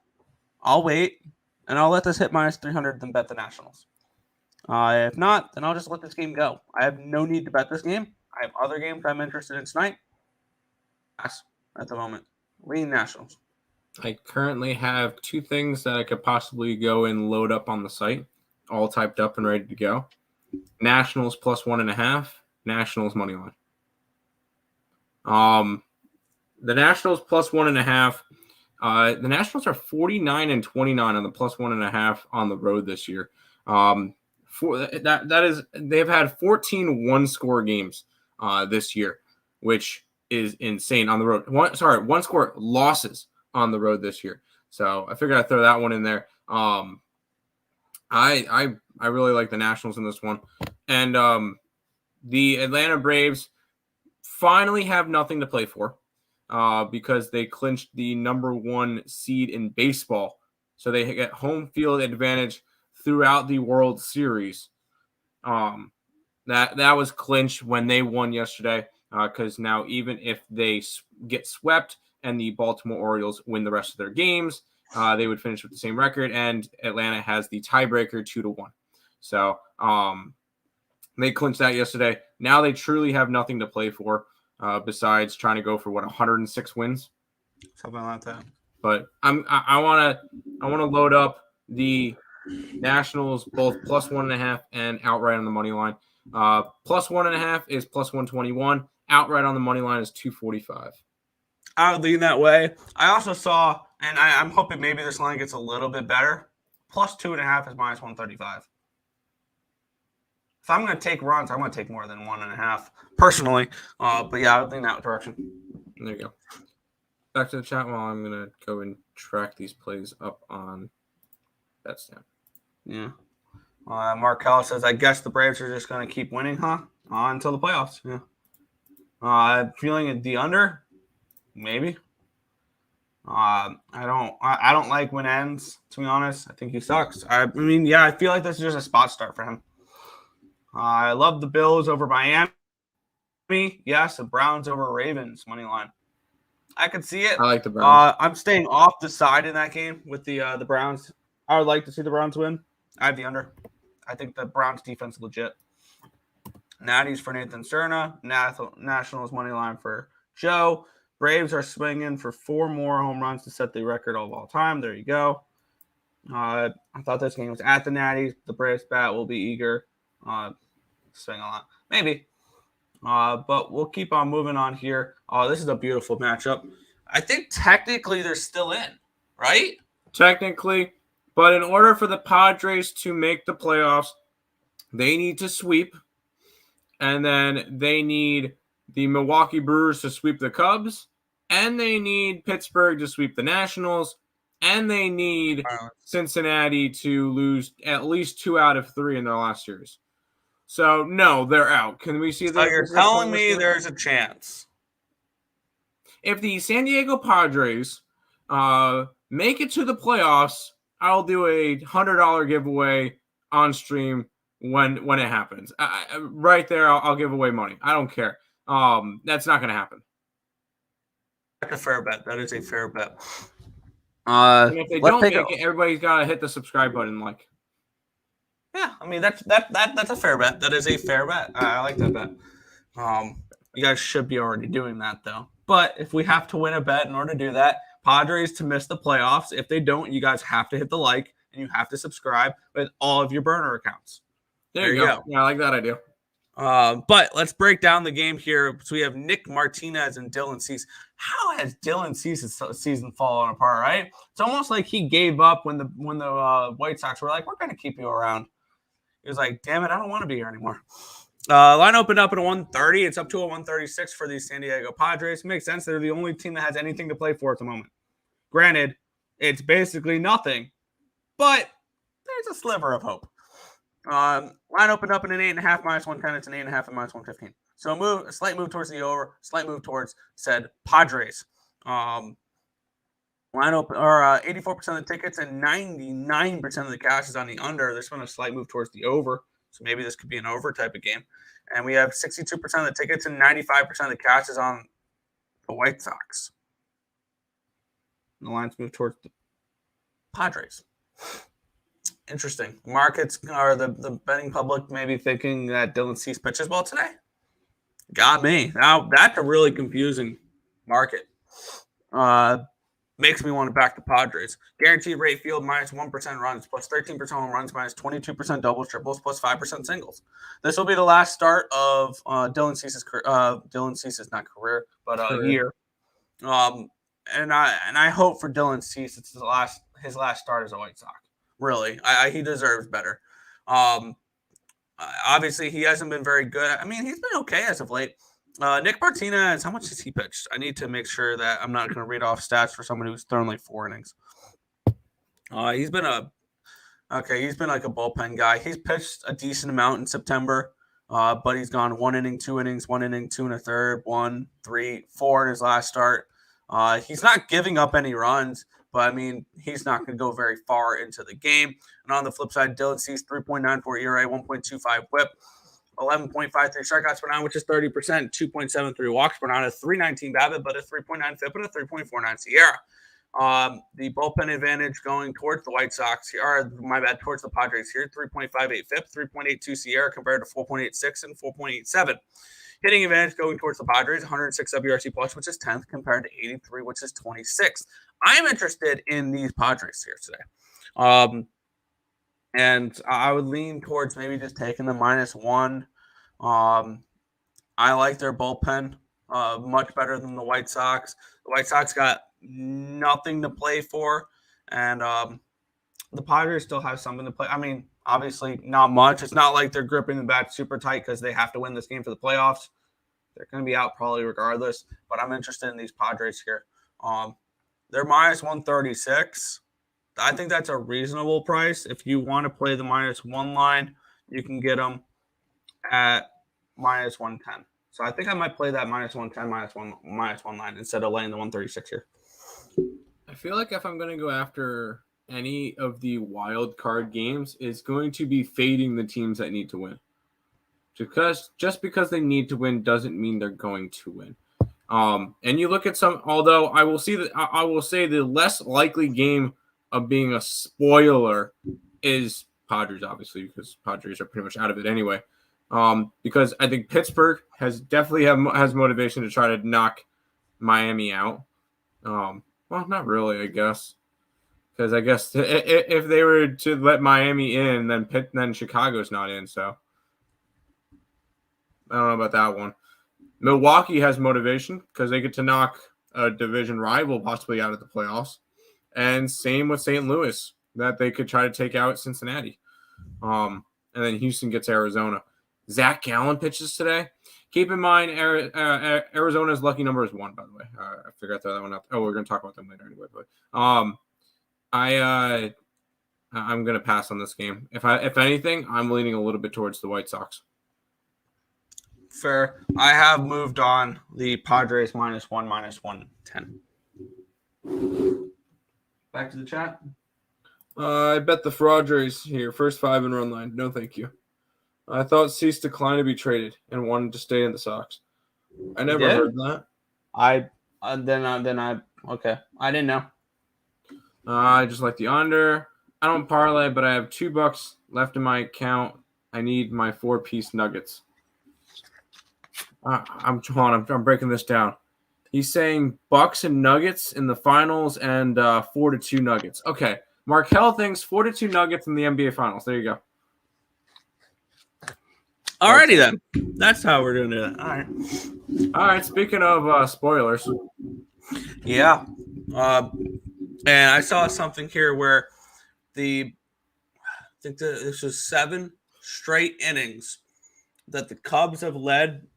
I'll wait, and I'll let this hit minus 300 then bet the Nationals. If not, then I'll just let this game go. I have no need to bet this game. I have other games I'm interested in tonight. Pass at the moment. Lean Nationals. I currently have two things that I could possibly go and load up on the site, all typed up and ready to go. Nationals plus 1.5, Nationals money line. The Nationals plus 1.5. The Nationals are 49-29 on the plus 1.5 on the road this year. They've had 14 one-score games this year, which is insane on the road. One score losses on the road this year. So I figured I'd throw that one in there. I really like the Nationals in this one. And the Atlanta Braves finally have nothing to play for because they clinched the number 1 seed in baseball. So they get home field advantage throughout the World Series. That was clinched when they won yesterday because now even if they get swept and the Baltimore Orioles win the rest of their games, they would finish with the same record, and Atlanta has the tiebreaker 2-1. So they clinched that yesterday. Now they truly have nothing to play for besides trying to go for 106 wins, something like that. But I want to load up the Nationals both plus 1.5 and outright on the money line. Plus 1.5 is plus 121. Outright on the money line is 245. I would lean that way. I also saw, and I'm hoping maybe this line gets a little bit better. Plus 2.5 is minus 135. If I'm going to take runs, I'm going to take more than 1.5 personally. But yeah, I would lean that direction. There you go. Back to the chat while I'm going to go and track these plays up on BetStamp. Yeah. Markel says, I guess the Braves are just going to keep winning, huh? Until the playoffs. Yeah. Feeling the under, maybe. I don't like when ends, to be honest. I think he sucks. I mean, yeah, I feel like this is just a spot start for him. I love the Bills over Miami. Yes, the Browns over Ravens money line. I could see it. I like the Browns. I'm staying off the side in that game with the Browns. I would like to see the Browns win. I have the under. I think the Browns defense is legit. Natty's for Nathan Cerna. Nationals money line for Joe. Braves are swinging for 4 more home runs to set the record of all time. There you go. I thought this game was at the Natties. The Braves bat will be eager. Swing a lot. Maybe. But we'll keep on moving on here. This is a beautiful matchup. I think technically they're still in, right? Technically. But in order for the Padres to make the playoffs, they need to sweep. And then they need the Milwaukee Brewers to sweep the Cubs. And they need Pittsburgh to sweep the Nationals. And they need Cincinnati to lose at least 2 out of 3 in their last series. So, no, they're out. Can we see that? So you're telling me there's a chance. If the San Diego Padres make it to the playoffs, I'll do a $100 giveaway on stream when it happens. Right there, I'll give away money. I don't care. That's not going to happen. That's a fair bet. That is a fair bet. And if they don't make it, everybody's got to hit the subscribe button. Yeah, I mean that's a fair bet. That is a fair bet. I like that bet. You guys should be already doing that though. But if we have to win a bet in order to do that, Padres to miss the playoffs. If they don't, you guys have to hit the like and you have to subscribe with all of your burner accounts. There you go. Yeah, I like that idea. But let's break down the game here. So we have Nick Martinez and Dylan Cease. How has Dylan Cease's season fallen apart, right? It's almost like he gave up when the White Sox were like, we're going to keep you around. He was like, damn it, I don't want to be here anymore. Line opened up at a 130. It's up to a 136 for the San Diego Padres. It makes sense. They're the only team that has anything to play for at the moment. Granted, it's basically nothing, but there's a sliver of hope. Line opened up in an 8.5 -110. It's an 8.5 and -115. So a slight move towards the over, slight move towards said Padres. Line open or 84% of the tickets and 99% of the cash is on the under. There's been a slight move towards the over, so maybe this could be an over type of game. And we have 62% of the tickets and 95% of the cash is on the White Sox. And the lines move towards the Padres. Interesting. Markets or the betting public maybe thinking that Dylan Cease pitches well today. Got me. Now that's a really confusing market. Makes me want to back the Padres. Guaranteed rate field -1% runs, plus 13% home runs, -22% doubles, triples, plus 5% singles. This will be the last start of Dylan Cease's not career, but year. And I hope for Dylan Cease it's his last start as a White Sox. Really, he deserves better. Obviously, he hasn't been very good. I mean, he's been okay as of late. Nick Martinez, how much has he pitched? I need to make sure that I'm not going to read off stats for someone who's thrown like 4 innings. He's been like a bullpen guy. He's pitched a decent amount in September, but he's gone 1 inning, 2 innings, 1 inning, 2 1/3, 1, 3, 4 in his last start. He's not giving up any runs, but I mean, he's not going to go very far into the game. And on the flip side, Dylan Cease, 3.94 ERA, 1.25 WHIP, 11.53 strikeouts per nine, which is 30%, 2.73 walks per nine, a 3.19 BABIP, but a 3.9 FIP and a 3.49 SIERA. The bullpen advantage going towards the White Sox here, towards the Padres here, 3.58 FIP, 3.82 SIERA compared to 4.86 and 4.87. Hitting advantage going towards the Padres, 106 WRC plus, which is 10th, compared to 83, which is 26th. I am interested in these Padres here today. And I would lean towards maybe just taking the -1. I like their bullpen much better than the White Sox. The White Sox got nothing to play for, and the Padres still have something to play. I mean, obviously not much. It's not like they're gripping the bat super tight because they have to win this game for the playoffs. They're going to be out probably regardless, but I'm interested in these Padres here. They're -136. I think that's a reasonable price. If you want to play the -1 line, you can get them at -110. So I think I might play that -110, -1 line instead of laying the 136 here. I feel like if I'm going to go after any of the wild card games, it's going to be fading the teams that need to win. Just because they need to win doesn't mean they're going to win. And you look at some, although I will say the less likely game of being a spoiler is Padres, obviously, because Padres are pretty much out of it anyway. Because I think Pittsburgh has motivation to try to knock Miami out. Well, not really, I guess, because I guess if they were to let Miami in, then Chicago's not in. So I don't know about that one. Milwaukee has motivation because they get to knock a division rival possibly out of the playoffs. And same with St. Louis, that they could try to take out Cincinnati. And then Houston gets Arizona. Zach Gallen pitches today. Keep in mind, Arizona's lucky number is 1, by the way. I forgot to throw that one out. Oh, we're going to talk about them later anyway. But I'm going to pass on this game. If anything, I'm leaning a little bit towards the White Sox. Fair. I have moved on the Padres -1, -110. Back to the chat. I bet the Padres here. First 5 in run line. No, thank you. I thought Cease declined to be traded and wanted to stay in the Sox. I never heard that. Okay. I didn't know. I just like the under. I don't parlay, but I have $2 left in my account. I need my 4-piece nuggets. I'm breaking this down. He's saying Bucks and Nuggets in the finals and 4-2 Nuggets. Okay. Markel thinks 4-2 Nuggets in the NBA finals. There you go. Alrighty then. That's how we're doing it. All right. Speaking of spoilers. Yeah. And I saw something here where this was 7 straight innings that the Cubs have led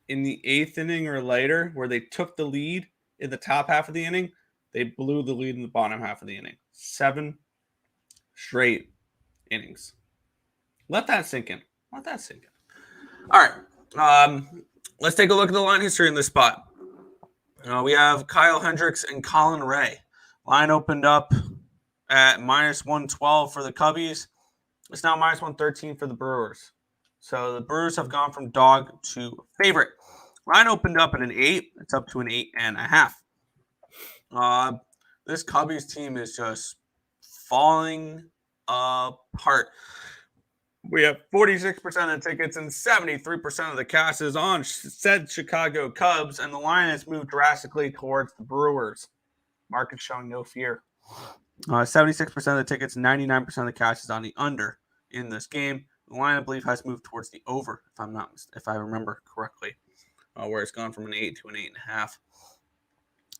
in the 8th inning or later, where they took the lead in the top half of the inning. They blew the lead in the bottom half of the inning. 7 straight innings. Let that sink in. Let that sink in. All right. Let's take a look at the line history in this spot. We have Kyle Hendricks and Colin Ray. Line opened up at minus 112 for the Cubbies. It's now minus 113 for the Brewers. So the Brewers have gone from dog to favorite. Line opened up at an 8. It's up to an 8.5. This Cubbies team is just falling apart. We have 46% of the tickets and 73% of the cash is on said Chicago Cubs, and the line has moved drastically towards the Brewers. Market showing no fear. 76% of the tickets, 99% of the cash is on the under in this game. The line, I believe, has moved towards the over, if I remember correctly, where it's gone from an 8 to an 8.5.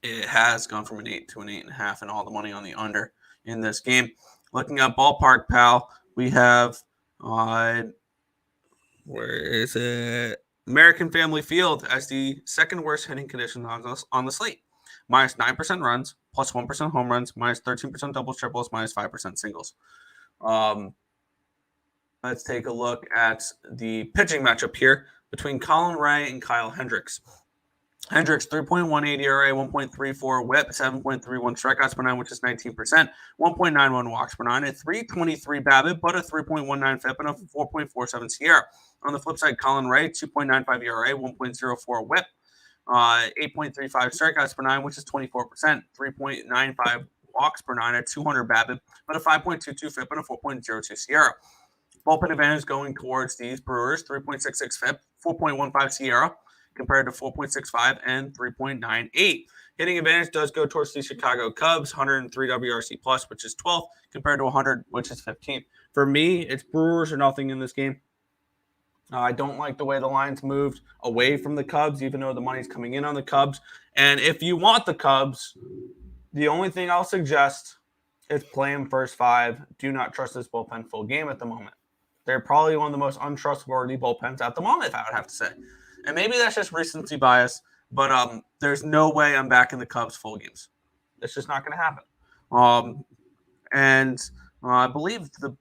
It has gone from an 8 to an 8.5, and all the money on the under in this game. Looking at Ballpark Pal, we have where is it? American Family Field as the second worst hitting condition on the slate. Minus 9% runs, plus 1% home runs, minus 13% doubles, triples, minus 5% singles. Let's take a look at the pitching matchup here between Colin Ray and Kyle Hendricks. Hendricks, 3.18 ERA, 1.34 whip, 7.31 strikeouts per nine, which is 19%, 1.91 walks per nine, a 3.23 BABIP, but a 3.19 FIP, and a 4.47 SIERA. On the flip side, Colin Ray, 2.95 ERA, 1.04 whip, 8.35 strikeouts per nine, which is 24%, 3.95 walks per nine, at 200 BABIP, but a 5.22 FIP, and a 4.02 SIERA. Bullpen advantage going towards these Brewers, 3.66 FIP, 4.15 SIERA, compared to 4.65 and 3.98. Hitting advantage does go towards the Chicago Cubs, 103 WRC plus, which is 12th, compared to 100, which is 15th. For me, it's Brewers or nothing in this game. I don't like the way the line's moved away from the Cubs, even though the money's coming in on the Cubs. And if you want the Cubs, the only thing I'll suggest is play them first 5. Do not trust this bullpen full game at the moment. They're probably one of the most untrustworthy bullpens at the moment, I would have to say. And maybe that's just recency bias, but there's no way I'm backing the Cubs full games. It's just not going to happen. I believe the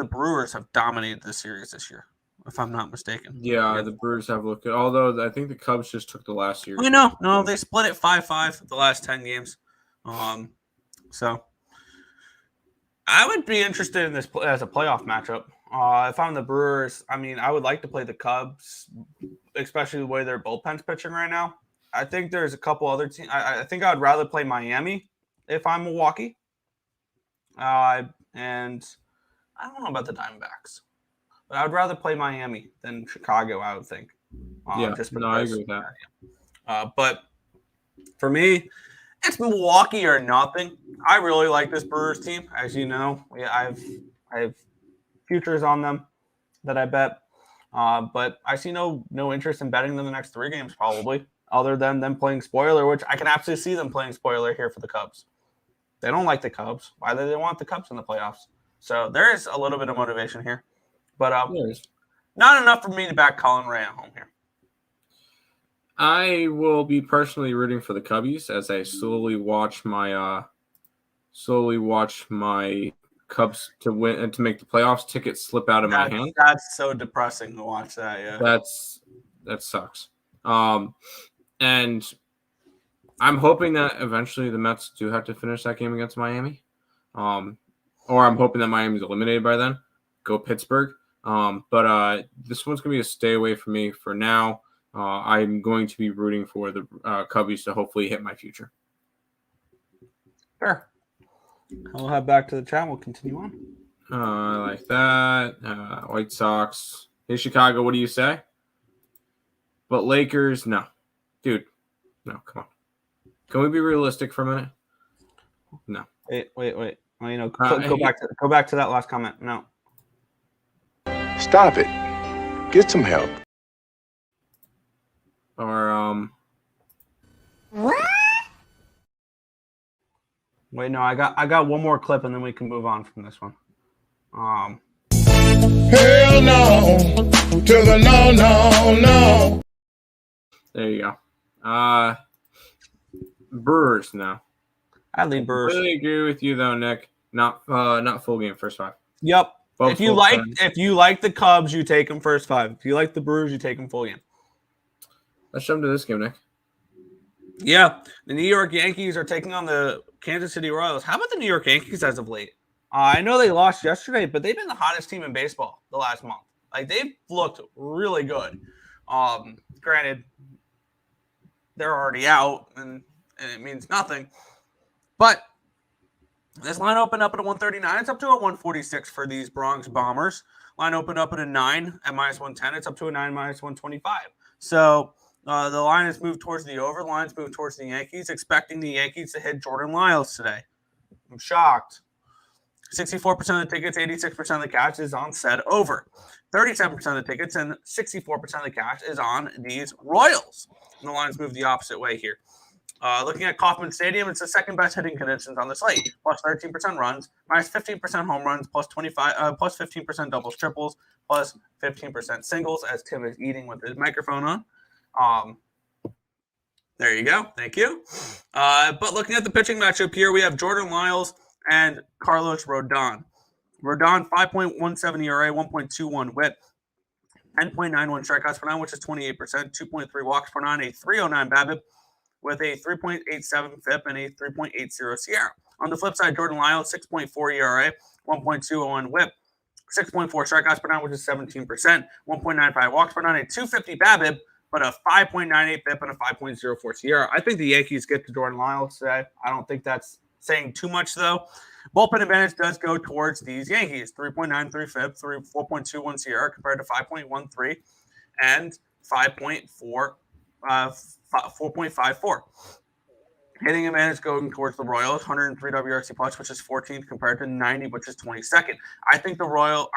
Brewers have dominated the series this year, if I'm not mistaken. Yeah, the Brewers have looked good. Although I think the Cubs just took the last series. No, they split it 5-5 the last 10 games. So I would be interested in this as a playoff matchup. If I'm the Brewers, I would like to play the Cubs, especially the way their bullpen's pitching right now. I think there's a couple other teams. I think I'd rather play Miami if I'm Milwaukee. And I don't know about the Diamondbacks, but I would rather play Miami than Chicago, I would think. I agree with that. But for me, it's Milwaukee or nothing. I really like this Brewers team. As you know, I have futures on them that I bet. But I see no interest in betting them the next 3 games probably, other than them playing spoiler, which I can absolutely see them playing spoiler here for the Cubs. They don't like the Cubs. Why do they want the Cubs in the playoffs? So there is a little bit of motivation here. But not enough for me to back Colin Ray at home here. I will be personally rooting for the Cubbies as I slowly watch my Cubs to win and to make the playoffs tickets slip out of my hand. That's so depressing to watch that. Yeah, that sucks. And I'm hoping that eventually the Mets do have to finish that game against Miami, or I'm hoping that Miami's eliminated by then. Go Pittsburgh. But this one's gonna be a stay away for me for now. I'm going to be rooting for the Cubbies to hopefully hit my future. Fair. I'll head back to the chat. We'll continue on. I like that. White Sox. Hey, Chicago, what do you say? But Lakers, no. Dude, no, come on. Can we be realistic for a minute? No. Wait. Well, go back to that last comment. No. Stop it. Get some help. Or, What? Wait, no, I got one more clip and then we can move on from this one. Hell no. To the no. There you go. Brewers now. I lean Brewers. I really agree with you though, Nick. not full game, first 5. Yep. Both If you full like times. if you like the Cubs, you take them first 5. If you like the Brewers, you take them full game. Let's jump to this game, Nick. Yeah, the New York Yankees are taking on the Kansas City Royals. How about the New York Yankees as of late? I know they lost yesterday, but they've been the hottest team in baseball the last month. Like, they've looked really good. Granted, they're already out, and it means nothing. But this line opened up at a 139. It's up to a 146 for these Bronx Bombers. Line opened up at a 9 at -110. It's up to a 9 -125. So the line has moved towards the over. The line's moved towards the Yankees, expecting the Yankees to hit Jordan Lyles today. I'm shocked. 64% of the tickets, 86% of the cash is on said over. 37% of the tickets and 64% of the cash is on these Royals. And the lines move the opposite way here. Looking at Kauffman Stadium, it's the second best hitting conditions on the slate. Plus 13% runs, minus 15% home runs, plus 15% doubles, triples, plus 15% singles. As Tim is eating with his microphone on. There you go. Thank you. But looking at the pitching matchup here, we have Jordan Lyles and Carlos Rodon. Rodon 5.17 ERA, 1.21 WHIP, 10.91 strikeouts per nine, which is 28%, 2.3 walks per nine, a 309 BABIP, with a 3.87 FIP and a 3.80 Sierra. On the flip side, Jordan Lyles, 6.4 ERA, 1.201 WHIP, 6.4 strikeouts per nine, which is 17%, 1.95 walks per nine, a 250 BABIP, but a 5.98 FIP and a 5.04 Sierra. I think the Yankees get to Jordan Lyles today. I don't think that's saying too much, though. Bullpen advantage does go towards these Yankees. 3.93 FIP, 4.21 Sierra compared to 5.13 and 4.54. Hitting advantage going towards the Royals, 103 WRC plus, which is 14th compared to 90, which is 22nd. I think the Royals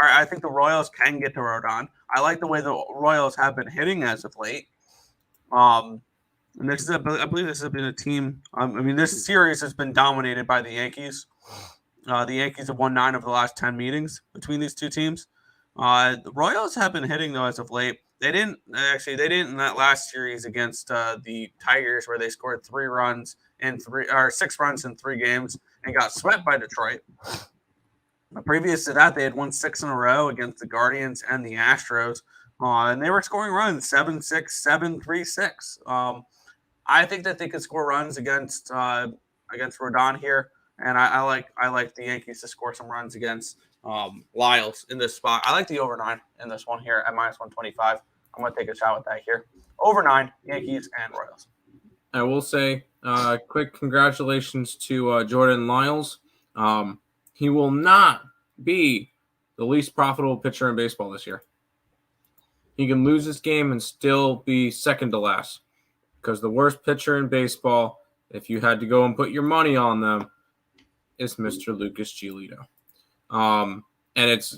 can get to Rodon. I like the way the Royals have been hitting as of late. And this is, I believe, this has been a team. This series has been dominated by the Yankees. The Yankees have won 9 of the last 10 meetings between these two teams. The Royals have been hitting though as of late. They didn't in that last series against the Tigers, where they scored 6 runs in 3 games and got swept by Detroit. Previous to that, they had won 6 in a row against the Guardians and the Astros, and they were scoring runs 7-6, 7-3-6. I think that they could score runs against Rodon here, and I like the Yankees to score some runs against Lyles in this spot. I like the over 9 in this one here at -125. I'm going to take a shot with that here. Over 9, Yankees and Royals. I will say, quick congratulations to Jordan Lyles. He will not be the least profitable pitcher in baseball this year. He can lose this game and still be second to last, because the worst pitcher in baseball, if you had to go and put your money on them, is Mr. Lucas Giolito. And it's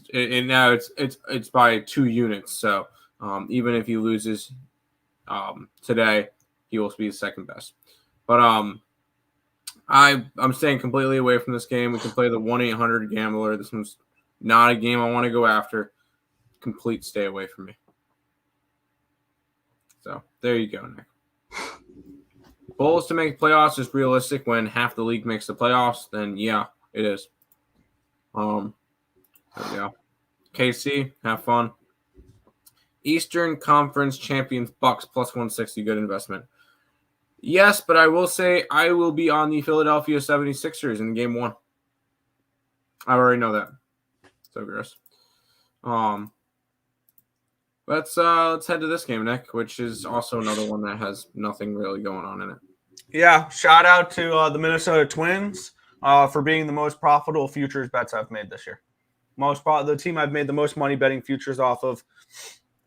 by 2 units. So even if he loses today, he will be the second best. But I'm staying completely away from this game. We can play the 1-800 gambler. This one's not a game I want to go after. Complete stay away from me. So there you go, Nick. Goals to make playoffs is realistic when half the league makes the playoffs. Then yeah, it is. There we go. KC, have fun. Eastern Conference Champions Bucks +160, good investment. Yes, but I will say I will be on the Philadelphia 76ers in game 1. I already know that. So gross. Let's head to this game, Nick, which is also another one that has nothing really going on in it. Yeah, shout out to the Minnesota Twins for being the most profitable futures bets I've made this year. The team I've made the most money betting futures off of.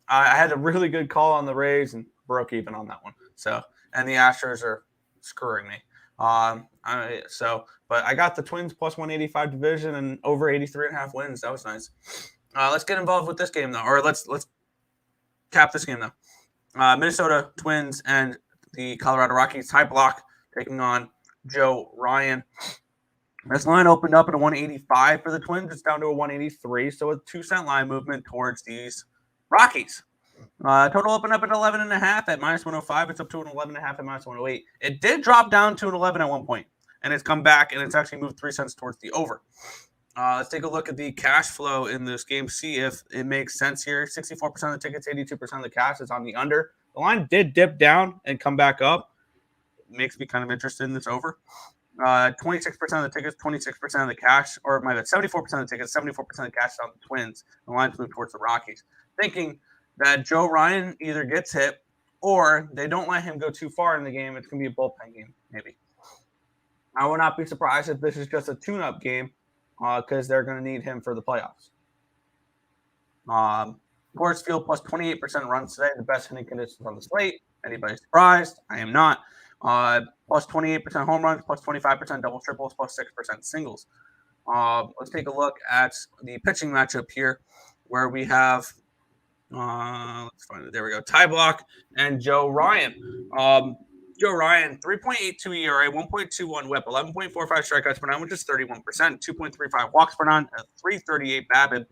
I had a really good call on the Rays and broke even on that one. So, and the Astros are screwing me. But I got the Twins +185 division and over 83.5 wins. That was nice. Let's get involved with this game though, or let's cap this game though. Minnesota Twins and the Colorado Rockies tie block taking on Joe Ryan. This line opened up at a 185 for the Twins. It's down to a 183, so a 2-cent line movement towards these Rockies. Total opened up at 11.5 at -105. It's up to an 11.5 at -108. It did drop down to an 11 at one point. and it's come back, and it's actually moved 3 cents towards the over. Let's take a look at the cash flow in this game, see if it makes sense here. 64% of the tickets, 82% of the cash is on the under. The line did dip down and come back up. It makes me kind of interested in this over. 26% of the tickets, 26% of the cash, or my bad, 74% of the tickets, 74% of the cash is on the Twins. The line's moved towards the Rockies. Thinking that Joe Ryan either gets hit or they don't let him go too far in the game. It's going to be a bullpen game, maybe. I would not be surprised if this is just a tune-up game because they're going to need him for the playoffs. Coors Field plus 28% runs today, the best hitting conditions on the slate. Anybody surprised? I am not. Plus 28% home runs, plus 25% double triples, plus 6% singles. Let's take a look at the pitching matchup here where we have let's find it. There we go. Ty Block and Joe Ryan. Joe Ryan, 3.82 ERA, 1.21 whip, 11.45 strikeouts per nine, which is 31%, 2.35 walks per nine, a 3.38 BABIP,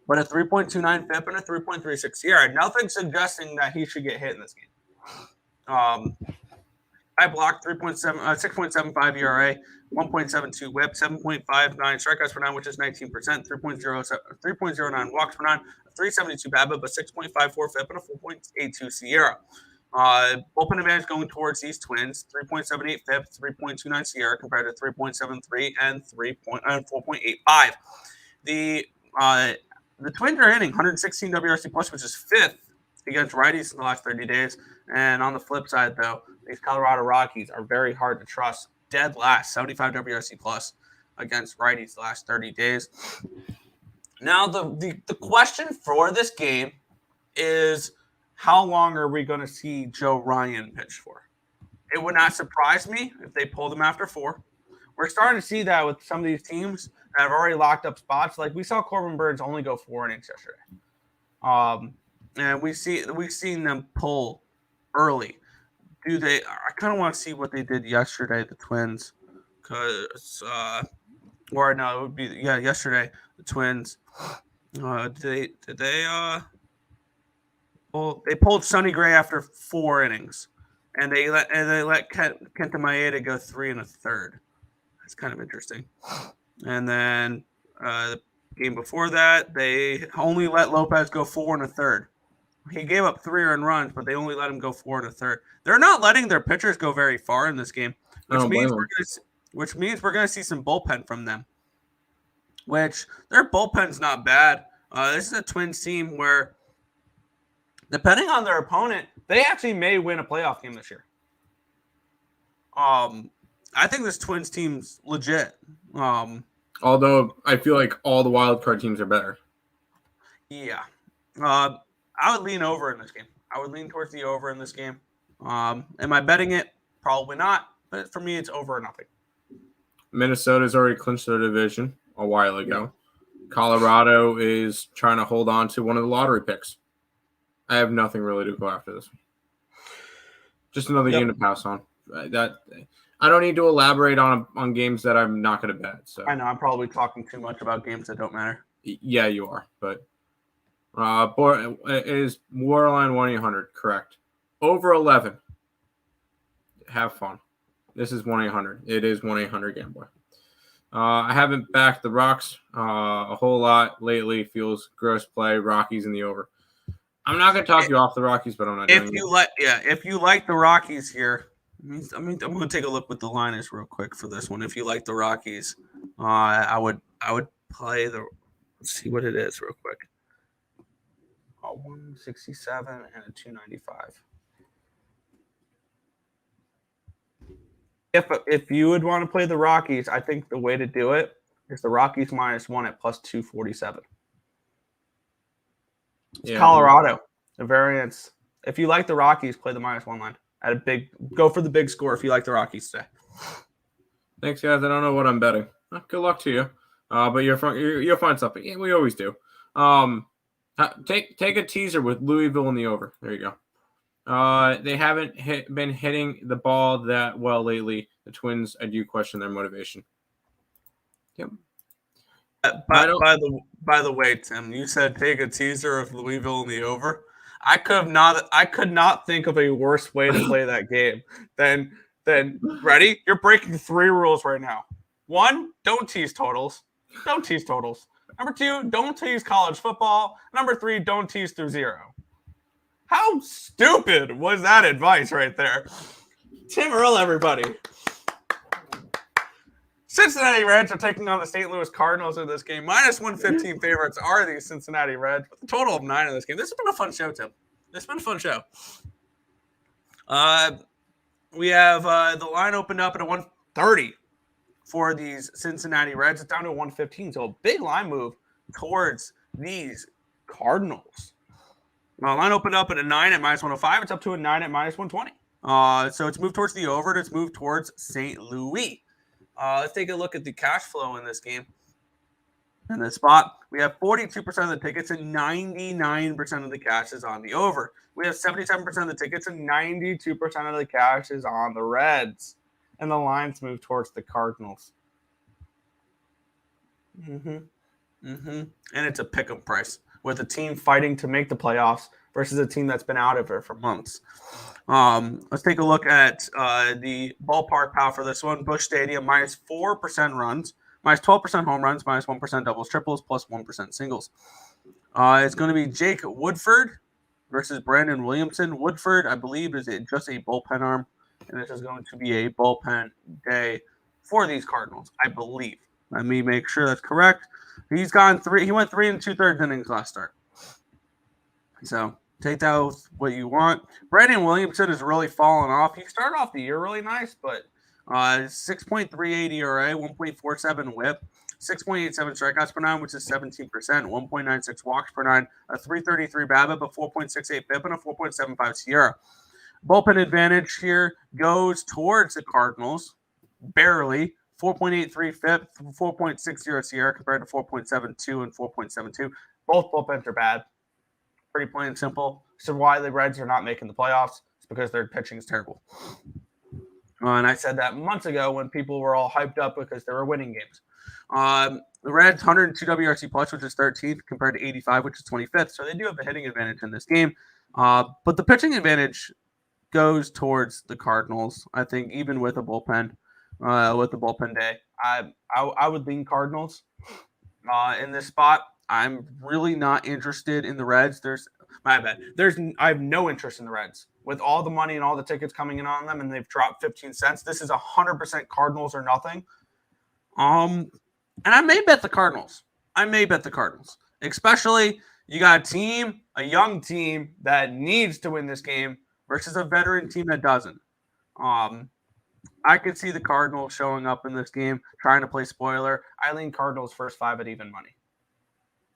but a 3.29 FIP and a 3.36 ERA. Nothing suggesting that he should get hit in this game. I blocked 6.75 ERA, 1.72 whip, 7.59 strikeouts per nine, which is 19%, 3.09 walks per nine, 372 BABIP, but 6.54 FIP, and a 4.82 Sierra. Bullpen advantage going towards these Twins, 3.78 FIP, 3.29 Sierra compared to 3.73 and 4.85. The Twins are hitting 116 WRC plus, which is fifth against righties in the last 30 days. And on the flip side, though, these Colorado Rockies are very hard to trust. Dead last, 75 WRC plus against righties the last 30 days. Now, the question for this game is how long are we going to see Joe Ryan pitch for? It would not surprise me if they pulled him after 4. We're starting to see that with some of these teams that have already locked up spots. Like we saw Corbin Burns only go 4 innings yesterday. And we've seen them pull early. I kind of want to see what they did yesterday, the Twins, because yesterday the Twins. Did they pulled Sonny Gray after 4 innings, and they let Kenta Maeda go 3 1/3. That's kind of interesting. And then the game before that, they only let Lopez go 4 1/3. He gave up 3 earned runs, but they only let him go 4 1/3. They're not letting their pitchers go very far in this game, which means we're going to see some bullpen from them. Which their bullpen's not bad. This is a Twins team where, depending on their opponent, they actually may win a playoff game this year. I think this Twins team's legit. Although I feel like all the wild card teams are better. Yeah. I would lean over in this game. I would lean towards the over in this game. Am I betting it? Probably not. But for me, it's over or nothing. Minnesota's already clinched their division a while ago. Colorado is trying to hold on to one of the lottery picks. I have nothing really to go after this. Just another game to pass on. That I don't need to elaborate on games that I'm not going to bet. So I know I'm probably talking too much about games that don't matter. Yeah, you are. But it is borderline 1-800, correct? Over 11. Have fun. This is 1-800. It is 1-800 Gambler. I haven't backed the Rocks a whole lot lately. Feels gross play. Rockies in the over. I'm not going to talk you off the Rockies, but I'm not. If you like the Rockies here, I'm going to take a look what the line is real quick for this one. If you like the Rockies, I would play the. Let's see what it is real quick. 167 and a 295. If you would want to play the Rockies, I think the way to do it is the Rockies -1 at plus 247. It's Colorado, the variance. If you like the Rockies, play the -1 line. Go for the big score if you like the Rockies today. Thanks, guys. I don't know what I'm betting. Good luck to you. But you'll find something. Yeah, we always do. Take a teaser with Louisville in the over. There you go. They haven't been hitting the ball that well lately. The Twins, I do question their motivation. Yep. By the way, Tim, you said take a teaser of Louisville in the over. I could not think of a worse way to play that game than then ready? You're breaking 3 rules right now. 1, don't tease totals. Don't tease totals. Number 2, don't tease college football. Number 3, don't tease through 0. How stupid was that advice right there? Tim Earle, everybody. Cincinnati Reds are taking on the St. Louis Cardinals in this game. -115 favorites are the Cincinnati Reds with a total of 9 in this game. This has been a fun show, Tim. This has been a fun show. We have the line opened up at a 130 for these Cincinnati Reds. It's down to 115, so a big line move towards these Cardinals. Line opened up at a 9 at -105. It's up to a 9 at -120. So it's moved towards the over. It's moved towards St. Louis. Let's take a look at the cash flow in this game. In this spot, we have 42% of the tickets and 99% of the cash is on the over. We have 77% of the tickets and 92% of the cash is on the Reds. And the lines move towards the Cardinals. And it's a pick'em price with a team fighting to make the playoffs versus a team that's been out of it for months. Let's take a look at the ballpark power for this one. Busch Stadium, -4% runs, -12% home runs, -1% doubles, triples, +1% singles. It's going to be Jake Woodford versus Brandon Williamson. Woodford, I believe, is just a bullpen arm, and this is going to be a bullpen day for these Cardinals, I believe. Let me make sure that's correct. He went 3 2/3 innings last start. So take that with what you want. Brandon Williamson has really fallen off. He started off the year really nice, but 6.38 ERA, 1.47 WHIP, 6.87 strikeouts per 9, which is 17%, 1.96 walks per 9, a 3.33 BABIP, a 4.68 FIP, and a 4.75 SIERA. Bullpen advantage here goes towards the Cardinals, barely. 4.83 FIP, 4.60 SIERA compared to 4.72 and 4.72. Both bullpens are bad. Pretty plain and simple. So why the Reds are not making the playoffs? It's because their pitching is terrible. And I said that months ago when people were all hyped up because they were winning games. The Reds, 102 WRC plus, which is 13th, compared to 85, which is 25th. So they do have a hitting advantage in this game. But the pitching advantage goes towards the Cardinals, I think, even with a bullpen. With the bullpen day, I would lean Cardinals in this spot. I'm really not interested in the Reds. I have no interest in the Reds with all the money and all the tickets coming in on them, and they've dropped 15 cents. This is 100% Cardinals or nothing. And I may bet the Cardinals. Especially you got a young team that needs to win this game versus a veteran team that doesn't. I could see the Cardinals showing up in this game, trying to play spoiler. I lean Cardinals first 5 at even money.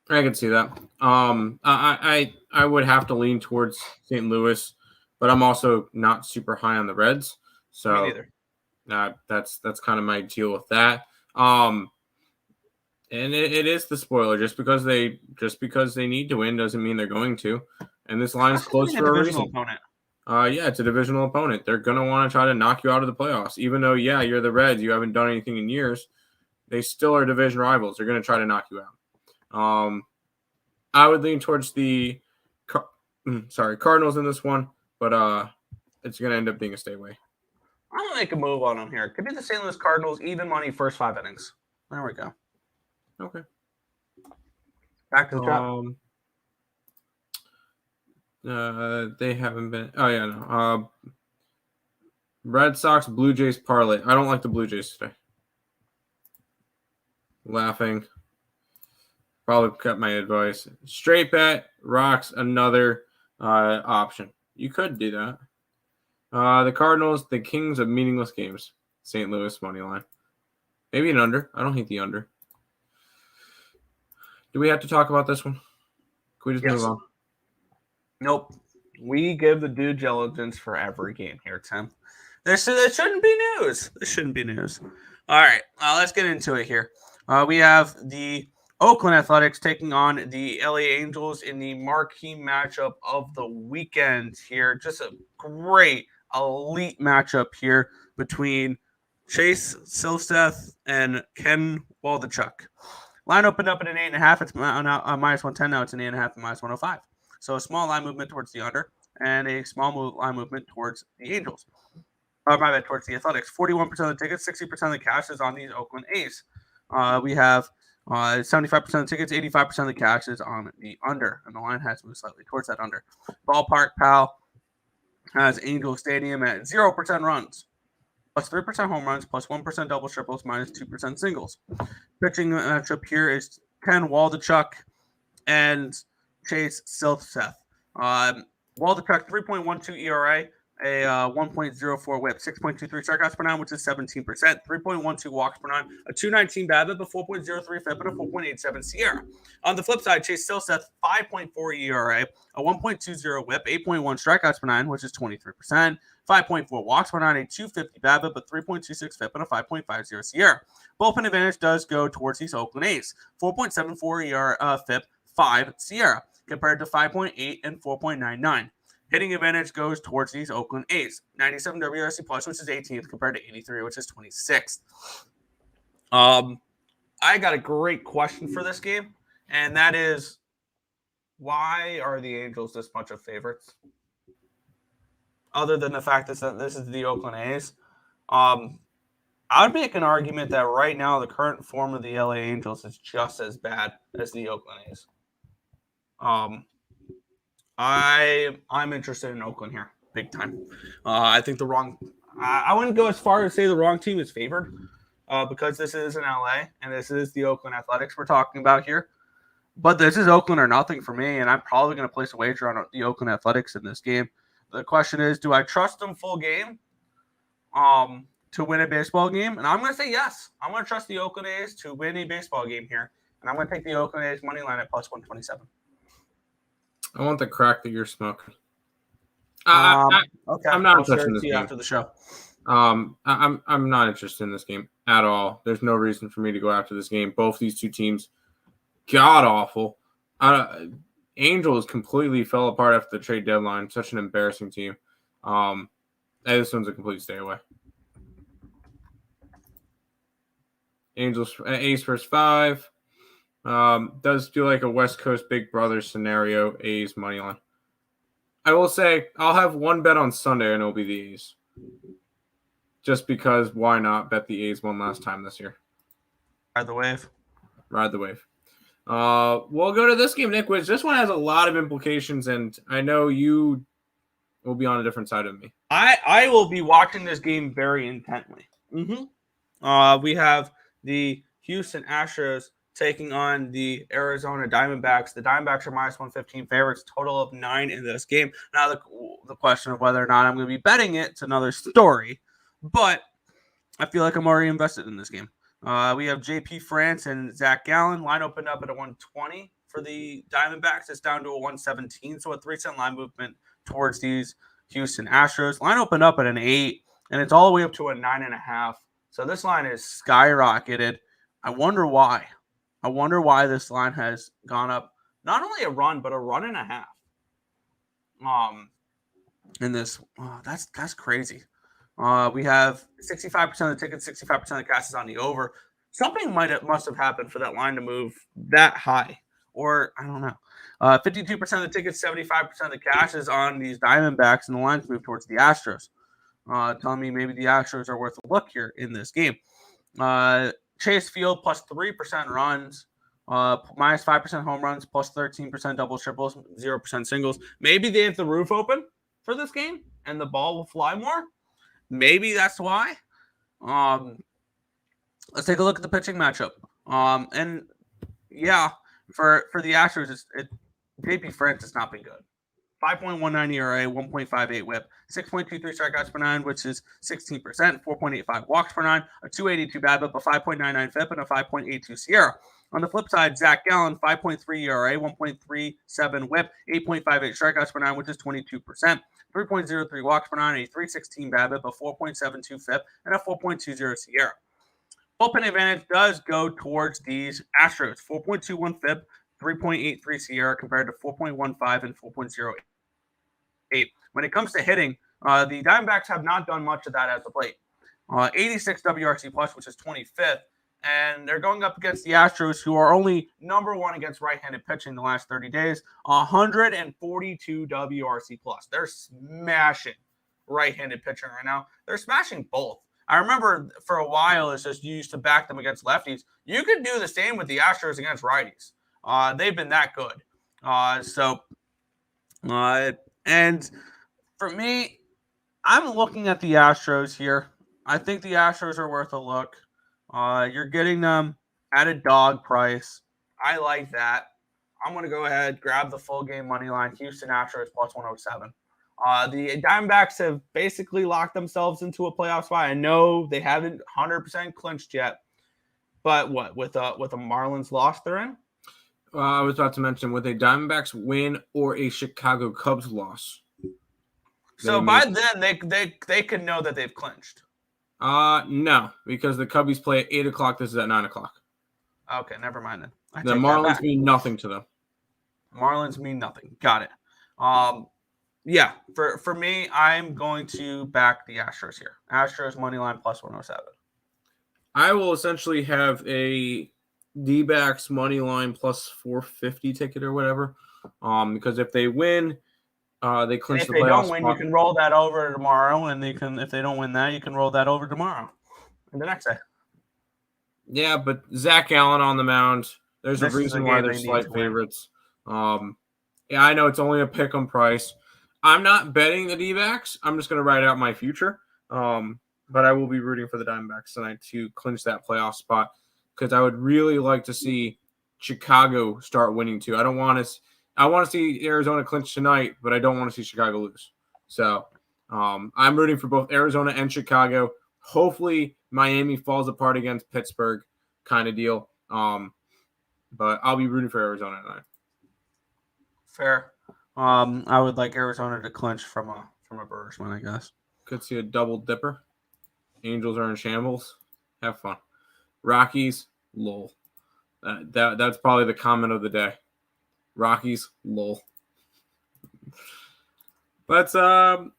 I can see that. I would have to lean towards St. Louis, but I'm also not super high on the Reds. So Me neither. That's kind of my deal with that. And it is the spoiler. Just because they need to win doesn't mean they're going to. And this line's close for a reason. Opponent. Yeah, it's a divisional opponent. They're going to want to try to knock you out of the playoffs. Even though, yeah, you're the Reds, you haven't done anything in years, they still are division rivals. They're going to try to knock you out. I would lean towards the Cardinals in this one, but it's going to end up being a stay away. I'm going to make a move on them here. It could be the St. Louis Cardinals, even money, first 5 innings. There we go. Okay. Back to the top. They haven't been. Oh yeah, no. Red Sox, Blue Jays parlay. I don't like the Blue Jays today. Laughing. Probably cut my advice. Straight bet rocks another option. You could do that. The Cardinals, the kings of meaningless games. St. Louis money line. Maybe an under. I don't hate the under. Do we have to talk about this one? Can we just move on? Nope. We give the due diligence for every game here, Tim. This shouldn't be news. This shouldn't be news. All right. Let's get into it here. We have the Oakland Athletics taking on the LA Angels in the marquee matchup of the weekend here. Just a great elite matchup here between Chase Silseth and Ken Waldichuk. Line opened up at an 8.5. It's -110. Now it's an 8.5 and -105. So a small line movement towards the under and a small line movement towards the Angels. My bad, towards the Athletics. 41% of the tickets, 60% of the cash is on these Oakland A's. We have 75% of the tickets, 85% of the cash is on the under, and the line has moved slightly towards that under. Ballpark Pal has Angel Stadium at 0% runs, plus 3% home runs, plus 1% double triples, minus 2% singles. Pitching matchup here is Ken Waldachuk and Chase Silseth. Waldachuk, 3.12 ERA, a 1.04 whip, 6.23 strikeouts per nine, which is 17%, 3.12 walks per nine, a 219 BABIP, a 4.03 FIP, and a 4.87 SIERA. On the flip side, Chase Silseth, 5.4 ERA, a 1.20 whip, 8.1 strikeouts per nine, which is 23%, 5.4 walks per nine, a 250 BABIP, a 3.26 FIP, and a 5.50 SIERA. Bullpen advantage does go towards these Oakland A's, 4.74 ERA, FIP, 5 SIERA, compared to 5.8 and 4.99. Hitting advantage goes towards these Oakland A's. 97 WRC plus, which is 18th, compared to 83, which is 26th. I got a great question for this game, and that is, why are the Angels this much of favorites? Other than the fact that this is the Oakland A's, I would make an argument that right now the current form of the LA Angels is just as bad as the Oakland A's. I'm interested in Oakland here, big time. I think I wouldn't go as far as say the wrong team is favored, because this is in LA and this is the Oakland Athletics we're talking about here. But this is Oakland or nothing for me, and I'm probably going to place a wager on the Oakland Athletics in this game. The question is, do I trust them full game to win a baseball game? And I'm going to say yes. I'm going to trust the Oakland A's to win a baseball game here, and I'm going to take the Oakland A's money line at plus 127. I want the crack that you're smoking. Okay. I'm not touching this game after the show. I'm not interested in this game at all. There's no reason for me to go after this game. Both these two teams, god awful. Angels completely fell apart after the trade deadline. Such an embarrassing team. This one's a complete stay away. Angels A's first 5. Does feel like a West Coast Big Brother scenario. A's money line. I will say I'll have one bet on Sunday, and it'll be the A's. Just because, why not bet the A's one last time this year? Ride the wave. Ride the wave. We'll go to this game, Nick, which this one has a lot of implications, and I know you will be on a different side of me. I will be watching this game very intently. We have the Houston Astros taking on the Arizona Diamondbacks. The Diamondbacks are minus 115 favorites, total of 9 in this game. Now, the question of whether or not I'm going to be betting it's another story, but I feel like I'm already invested in this game. We have JP France and Zach Gallen. Line opened up at a 120 for the Diamondbacks. It's down to a 117, so a 3-cent line movement towards these Houston Astros. Line opened up at an 8, and it's all the way up to a 9.5. So this line is skyrocketed. I wonder why. I wonder why this line has gone up not only a run, but a run and a half. In this, that's crazy. We have 65% of the tickets, 65% of the cash is on the over. Something must have happened for that line to move that high, or I don't know. 52% of the tickets, 75% of the cash is on these Diamondbacks, and the lines move towards the Astros. Telling me maybe the Astros are worth a look here in this game. Chase Field plus 3% runs, minus 5% home runs, plus 13% doubles, triples, 0% singles. Maybe they have the roof open for this game and the ball will fly more. Maybe that's why. Let's take a look at the pitching matchup. And yeah, for the Astros, JP France has not been good. 5.19 ERA, 1.58 whip, 6.23 strikeouts per nine, which is 16%, 4.85 walks per nine, a 282 BABIP, a 5.99 FIP, and a 5.82 SIERA. On the flip side, Zach Gallen, 5.3 ERA, 1.37 whip, 8.58 strikeouts per nine, which is 22%, 3.03 walks per nine, a 316 BABIP, a 4.72 FIP, and a 4.20 SIERA. Bullpen advantage does go towards these Astros, 4.21 FIP, 3.83 SIERA compared to 4.15 and 4.08. When it comes to hitting, the Diamondbacks have not done much of that as of late. 86 WRC plus, which is 25th, and they're going up against the Astros, who are only number 1 against right-handed pitching the last 30 days. 142 WRC plus. They're smashing right-handed pitcher right now. They're smashing both. I remember for a while it's just you used to back them against lefties. You could do the same with the Astros against righties. They've been that good. And for me, I'm looking at the Astros here. I think the Astros are worth a look. You're getting them at a dog price. I like that. I'm going to go ahead, grab the full game money line. Houston Astros plus 107. The Diamondbacks have basically locked themselves into a playoff spot. I know they haven't 100% clinched yet, but what with a Marlins loss they're in? I was about to mention with a Diamondbacks win or a Chicago Cubs loss. So by then they could know that they've clinched. No, because the Cubbies play at 8 o'clock. This is at 9 o'clock. Okay, never mind then. The Marlins mean nothing to them. Marlins mean nothing. Got it. Yeah, for me, I'm going to back the Astros here. Astros money line plus 107. I will essentially have a D-backs money line plus 450 ticket or whatever. Because if they win, they clinch the playoffs. If they don't win, you can roll that over tomorrow, and if they don't win that, you can roll that over tomorrow and the next day. Yeah, but Zach Allen on the mound. There's a reason why they're slight favorites. Yeah, I know it's only a pick-em price. I'm not betting the D-backs. I'm just going to write out my future. But I will be rooting for the Diamondbacks tonight to clinch that playoff spot because I would really like to see Chicago start winning too. I want to see Arizona clinch tonight, but I don't want to see Chicago lose. So I'm rooting for both Arizona and Chicago. Hopefully Miami falls apart against Pittsburgh kind of deal. But I'll be rooting for Arizona tonight. Fair. I would like Arizona to clinch from a Brewers win, I guess. Could see a double dipper. Angels are in shambles. Have fun. Rockies, lol. That's probably the comment of the day. Rockies, lol. But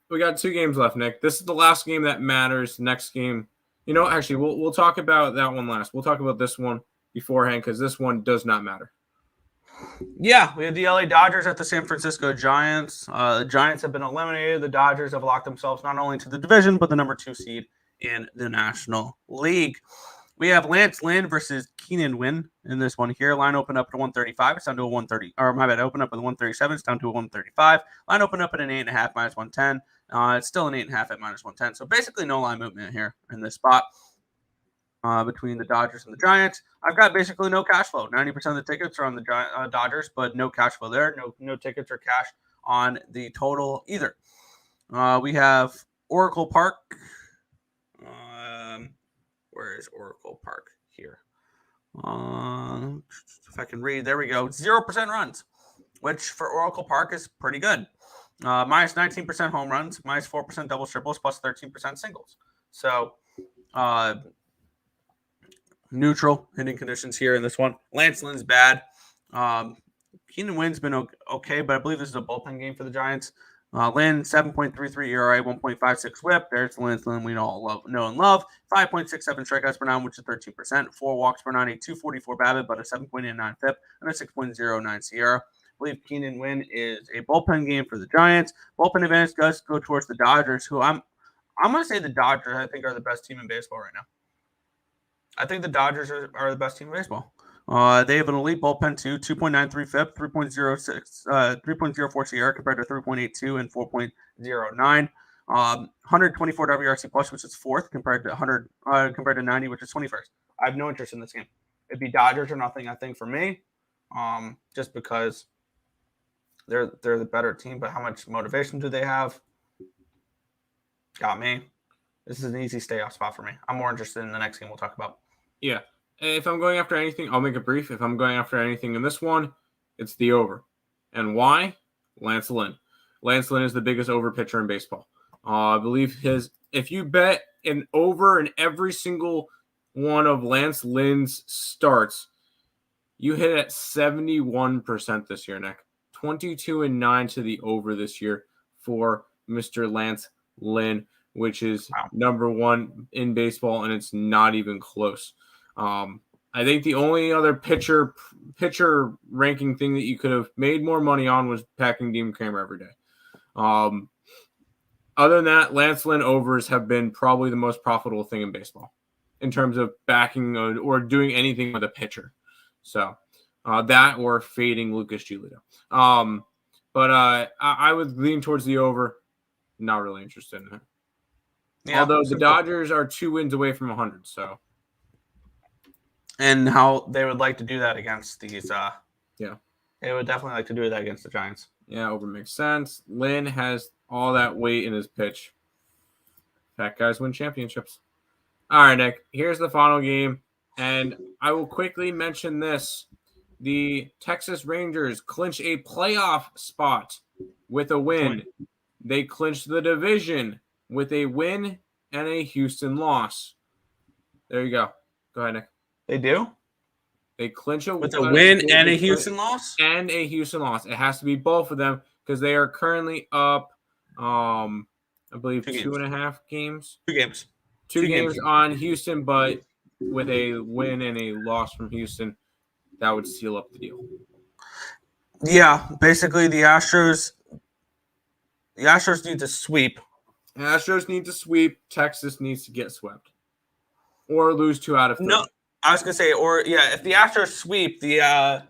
we got 2 games left, Nick. This is the last game that matters. Next game, actually, we'll talk about that one last. We'll talk about this one beforehand because this one does not matter. Yeah, we have the LA Dodgers at the San Francisco Giants. The Giants have been eliminated. The Dodgers have locked themselves not only to the division, but the number 2 seed in the National League. We have Lance Lynn versus Keenan Wynn in this one here. Line opened up to 135. It's down to a 130. Or my bad, open up at 137. It's down to a 135. Line opened up at an 8.5 minus 110. It's still an 8.5 at minus 110. So basically no line movement here in this spot. Between the Dodgers and the Giants. I've got basically no cash flow. 90% of the tickets are on the Dodgers, but no cash flow there. No tickets or cash on the total either. We have Oracle Park. Where is Oracle Park here? If I can read, there we go. 0% runs, which for Oracle Park is pretty good. Minus 19% home runs, minus 4% doubles, triples, plus 13% singles. So, neutral hitting conditions here in this one. Lance Lynn's bad. Keenan Wynn's been okay, but I believe this is a bullpen game for the Giants. Lynn, 7.33 ERA, 1.56 whip. There's Lance Lynn we know and love. 5.67 strikeouts per nine, which is 13%. 4 walks per nine, a 244 BABIP, but a 7.89 FIP, and a 6.09 Sierra. I believe Keenan Wynn is a bullpen game for the Giants. Bullpen advantage does go towards the Dodgers, who I'm going to say the Dodgers, I think, are the best team in baseball right now. I think the Dodgers are the best team in baseball. They have an elite bullpen too, 2.93 FIP, 3.04 Sierra compared to 3.82 and 4.09. 124 WRC plus, which is 4th compared to 90, which is 21st. I have no interest in this game. It'd be Dodgers or nothing, I think, for me. Just because they're the better team, but how much motivation do they have? Got me. This is an easy stay off spot for me. I'm more interested in the next game we'll talk about. Yeah. If I'm going after anything, I'll make it brief. If I'm going after anything in this one, it's the over. And why? Lance Lynn. Lance Lynn is the biggest over pitcher in baseball. I believe if you bet an over in every single one of Lance Lynn's starts, you hit at 71% this year, Nick. 22-9 to the over this year for Mr. Lance Lynn, which is number 1 in baseball, and it's not even close. I think the only other pitcher ranking thing that you could have made more money on was packing Dean Kramer every day. Other than that, Lance Lynn overs have been probably the most profitable thing in baseball in terms of backing or doing anything with a pitcher. So that or fading Lucas Giolito. But I would lean towards the over. Not really interested in it. Yeah, although the Dodgers are 2 wins away from 100. So, and how they would like to do that against these. They would definitely like to do that against the Giants. Yeah, over makes sense. Lynn has all that weight in his pitch. Fat guys win championships. All right, Nick. Here's the final game, and I will quickly mention this. The Texas Rangers clinch a playoff spot with a win. They clinched the division with a win and a Houston loss. There you go. Go ahead, Nick. They do? They clinch with a win and a Houston loss? And a Houston loss. It has to be both of them because they are currently up, I believe, 2.5 games. 2 games. 2 games on Houston, but with a win and a loss from Houston, that would seal up the deal. Yeah, basically the Astros need to sweep. Astros need to sweep. Texas needs to get swept. Or lose 2 out of 3. No, I was gonna say, if the Astros sweep, the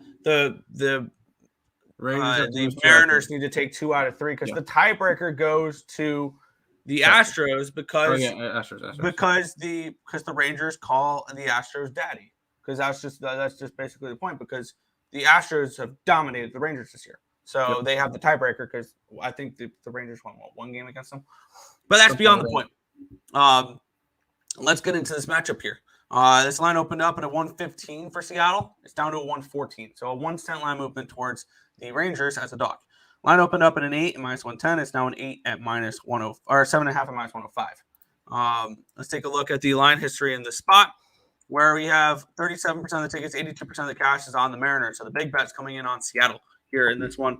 Mariners need to take 2 out of 3 because the tiebreaker goes to the Astros because Astros. because the Rangers call the Astros daddy, because that's just basically the point, because the Astros have dominated the Rangers this year. So they have the tiebreaker because I think the Rangers won 1 game against them. But that's beyond the point. Let's get into this matchup here. This line opened up at a 115 for Seattle. It's down to a 114. So a 1 cent line movement towards the Rangers as a dog. Line opened up at an 8 at -110. It's now an 8 at -10 or 7.5 at -105. Let's take a look at the line history in this spot, where we have 37% of the tickets, 82% of the cash is on the Mariners. So the big bet's coming in on Seattle here in this one.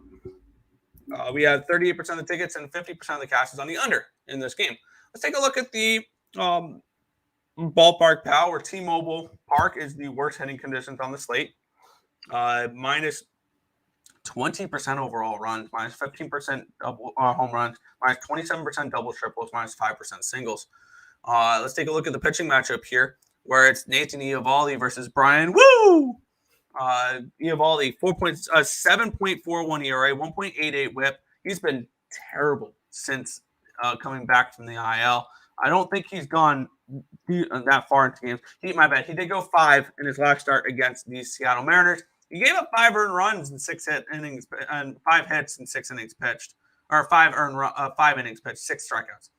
We have 38% of the tickets and 50% of the cash is on the under in this game. Let's take a look at the ballpark pal, where T-Mobile Park is the worst hitting conditions on the slate. Minus 20% overall runs, minus 15% double home runs, minus 27% double triples, minus 5% singles. Let's take a look at the pitching matchup here, where it's Nathan Eovaldi versus Brian Woo. Eovaldi, 7.41 ERA, 1.88 WHIP. He's been terrible since coming back from the IL. I don't think he's gone that far into games. He did go 5 in his last start against the Seattle Mariners. He gave up 5 earned runs in 6 innings and 5 hits in 6 innings pitched, or 5 innings pitched, 6 strikeouts.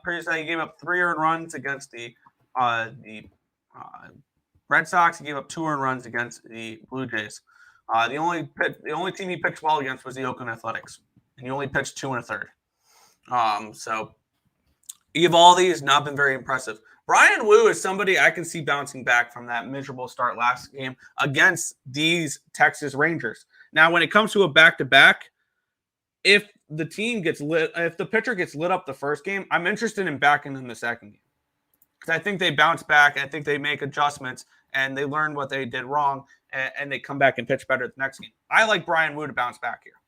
Previously, he gave up 3 earned runs against the Red Sox. He gave up 2 earned runs against the Blue Jays. The only team he pitched well against was the Oakland Athletics, and he only pitched 2 1/3. So Eovaldi has not been very impressive. Brian Woo is somebody I can see bouncing back from that miserable start last game against these Texas Rangers. Now, when it comes to a back-to-back, if the pitcher gets lit up the first game, I'm interested in backing them the second game, because I think they bounce back. I think they make adjustments and they learn what they did wrong, and they come back and pitch better the next game. I like Brian Woo to bounce back here.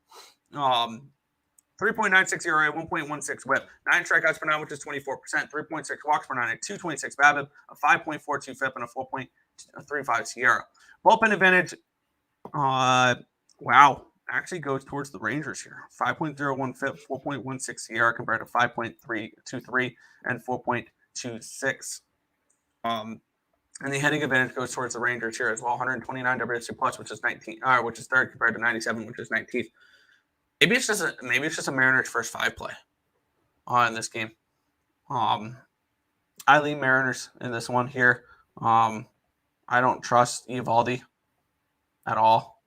3.96 ERA, 1.16 WHIP, 9 strikeouts per 9, which is 24%, 3.6 walks per 9, a 2.26 BABIP, a 5.42 FIP, and a 4.35 SIERA. Bullpen advantage, actually goes towards the Rangers here. 5.01 FIP, 4.16 SIERA compared to 5.323 and 4.26. And the hitting advantage goes towards the Rangers here as well. 129 WRC plus, which is 3rd compared to 97, which is 19th. Maybe it's just a Mariners first 5 play in this game. I lean Mariners in this one here. I don't trust Eovaldi at all.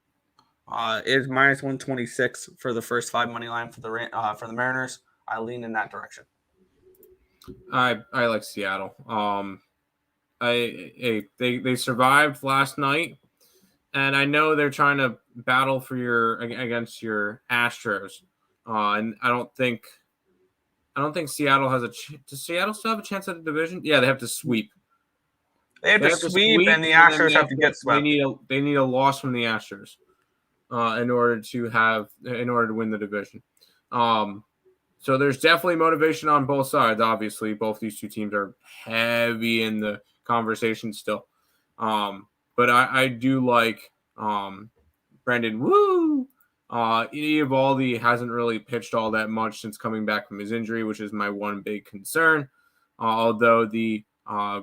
It's minus 126 for the first 5 money line for the Mariners. I lean in that direction. I like Seattle. They survived last night. And I know they're trying to battle against your Astros, and I don't think Seattle has does Seattle still have a chance at the division? Yeah, they have to sweep. They have to sweep, and the Astros have to get swept. They need a loss from the Astros in order to win the division. So So there's definitely motivation on both sides. Obviously, both these two teams are heavy in the conversation still. But I do like Brendan Woo. Eovaldi hasn't really pitched all that much since coming back from his injury, which is my one big concern. Although the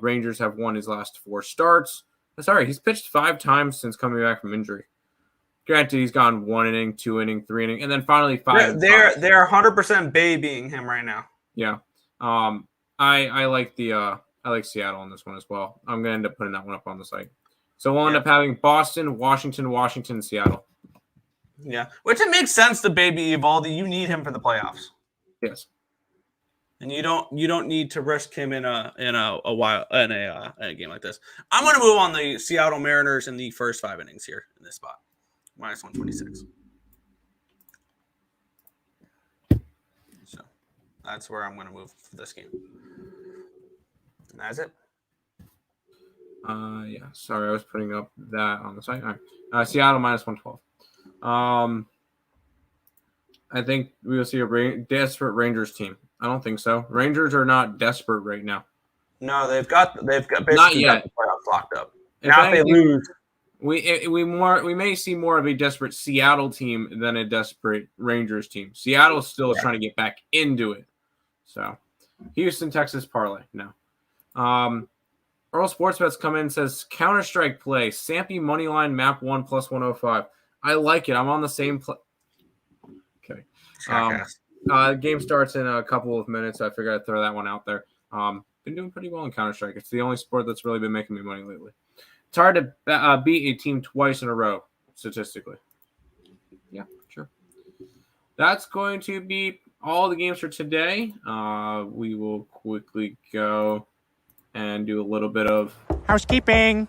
Rangers have won his last 4 starts. Sorry, he's pitched 5 times since coming back from injury. Granted, he's gone 1 inning, 2 inning, 3 inning, and then finally 5. They're 100% babying him right now. Yeah. I like Seattle on this one as well. I'm gonna end up putting that one up on the site. So we'll end up having Boston, Washington, Seattle. Yeah, which it makes sense to baby Eovaldi. You need him for the playoffs. Yes. And you don't need to risk him in a game like this. I'm going to move on the Seattle Mariners in the first 5 innings here in this spot. Minus 126. So that's where I'm going to move for this game. And that's it. Yeah. Sorry, I was putting up that on the site. All right. Seattle minus 112. I think we will see a desperate Rangers team. I don't think so. Rangers are not desperate right now. No, they've got basically Not yet. got the playoffs locked up. If Now if they anything, lose, we may see more of a desperate Seattle team than a desperate Rangers team. Seattle still is trying to get back into it. So, Houston, Texas parlay. No. Earle Sportsbets come in and says Counter-Strike play. Sampy moneyline map 1 plus 105. I like it. I'm on the same play. Okay. Game starts in a couple of minutes. I figured I'd throw that one out there. Been doing pretty well in Counter-Strike. It's the only sport that's really been making me money lately. It's hard to beat a team twice in a row, statistically. Yeah, sure. That's going to be all the games for today. We will quickly go and do a little bit of housekeeping.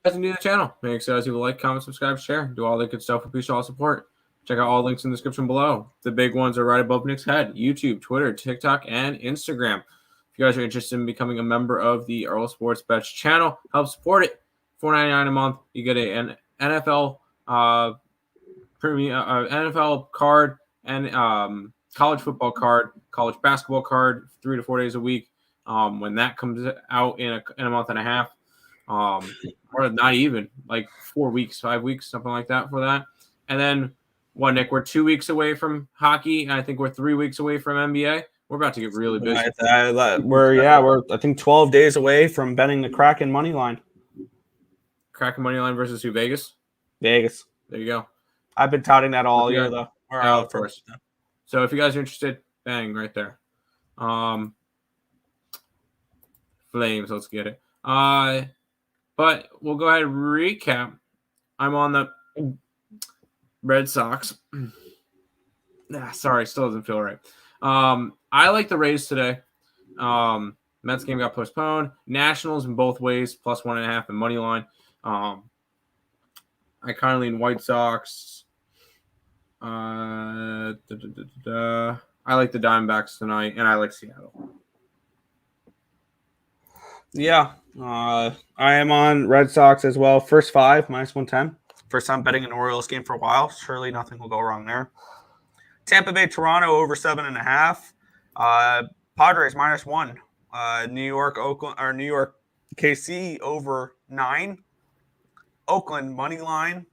guys new to the channel. Make sure you like, comment, subscribe, share. Do all the good stuff. Appreciate all support. Check out all links in the description below. The big ones are right above Nick's head. YouTube, Twitter, TikTok, and Instagram. If you guys are interested in becoming a member of the Earle Sports Bets channel, help support it. $4.99 a month. You get an NFL premium, NFL card, and college football card, college basketball card, 3 to 4 days a week. When that comes out in a month and a half, or not even, like 4 weeks, 5 weeks, something like that for that. And then, Nick, we're 2 weeks away from hockey, and I think we're 3 weeks away from NBA. We're about to get really busy. We're I think 12 days away from betting the Kraken money line. Kraken money line versus who? Vegas. There you go. I've been touting that all year though. Of course. So if you guys are interested, bang right there. Flames, let's get it. But we'll go ahead and recap. I'm on the Red Sox. Sorry, still doesn't feel right. I like the Rays today. Mets game got postponed. Nationals in both ways, plus 1.5 and money line. I kind of lean White Sox. I like the Diamondbacks tonight, and I like Seattle. Yeah, I am on Red Sox as well. First 5, minus 110. First time betting an Orioles game for a while. Surely nothing will go wrong there. Tampa Bay, Toronto over 7.5. Padres minus 1. New York, Oakland, or New York, KC over 9. Oakland money line.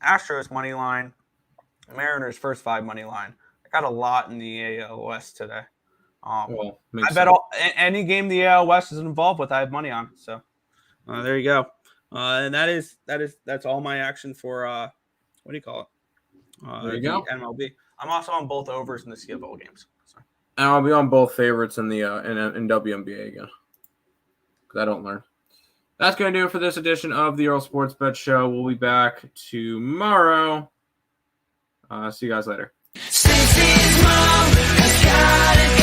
Astros money line. Mariners first 5 money line. I got a lot in the AL West today. I bet any game the AL West is involved with, I have money on. So there you go. And that's all my action for what do you call it? There you go. MLB. I'm also on both overs in the CFL games. So. And I'll be on both favorites in the in WNBA again, because I don't learn. That's going to do it for this edition of the Earle Sports Bet Show. We'll be back tomorrow. See you guys later. Since his mom has got a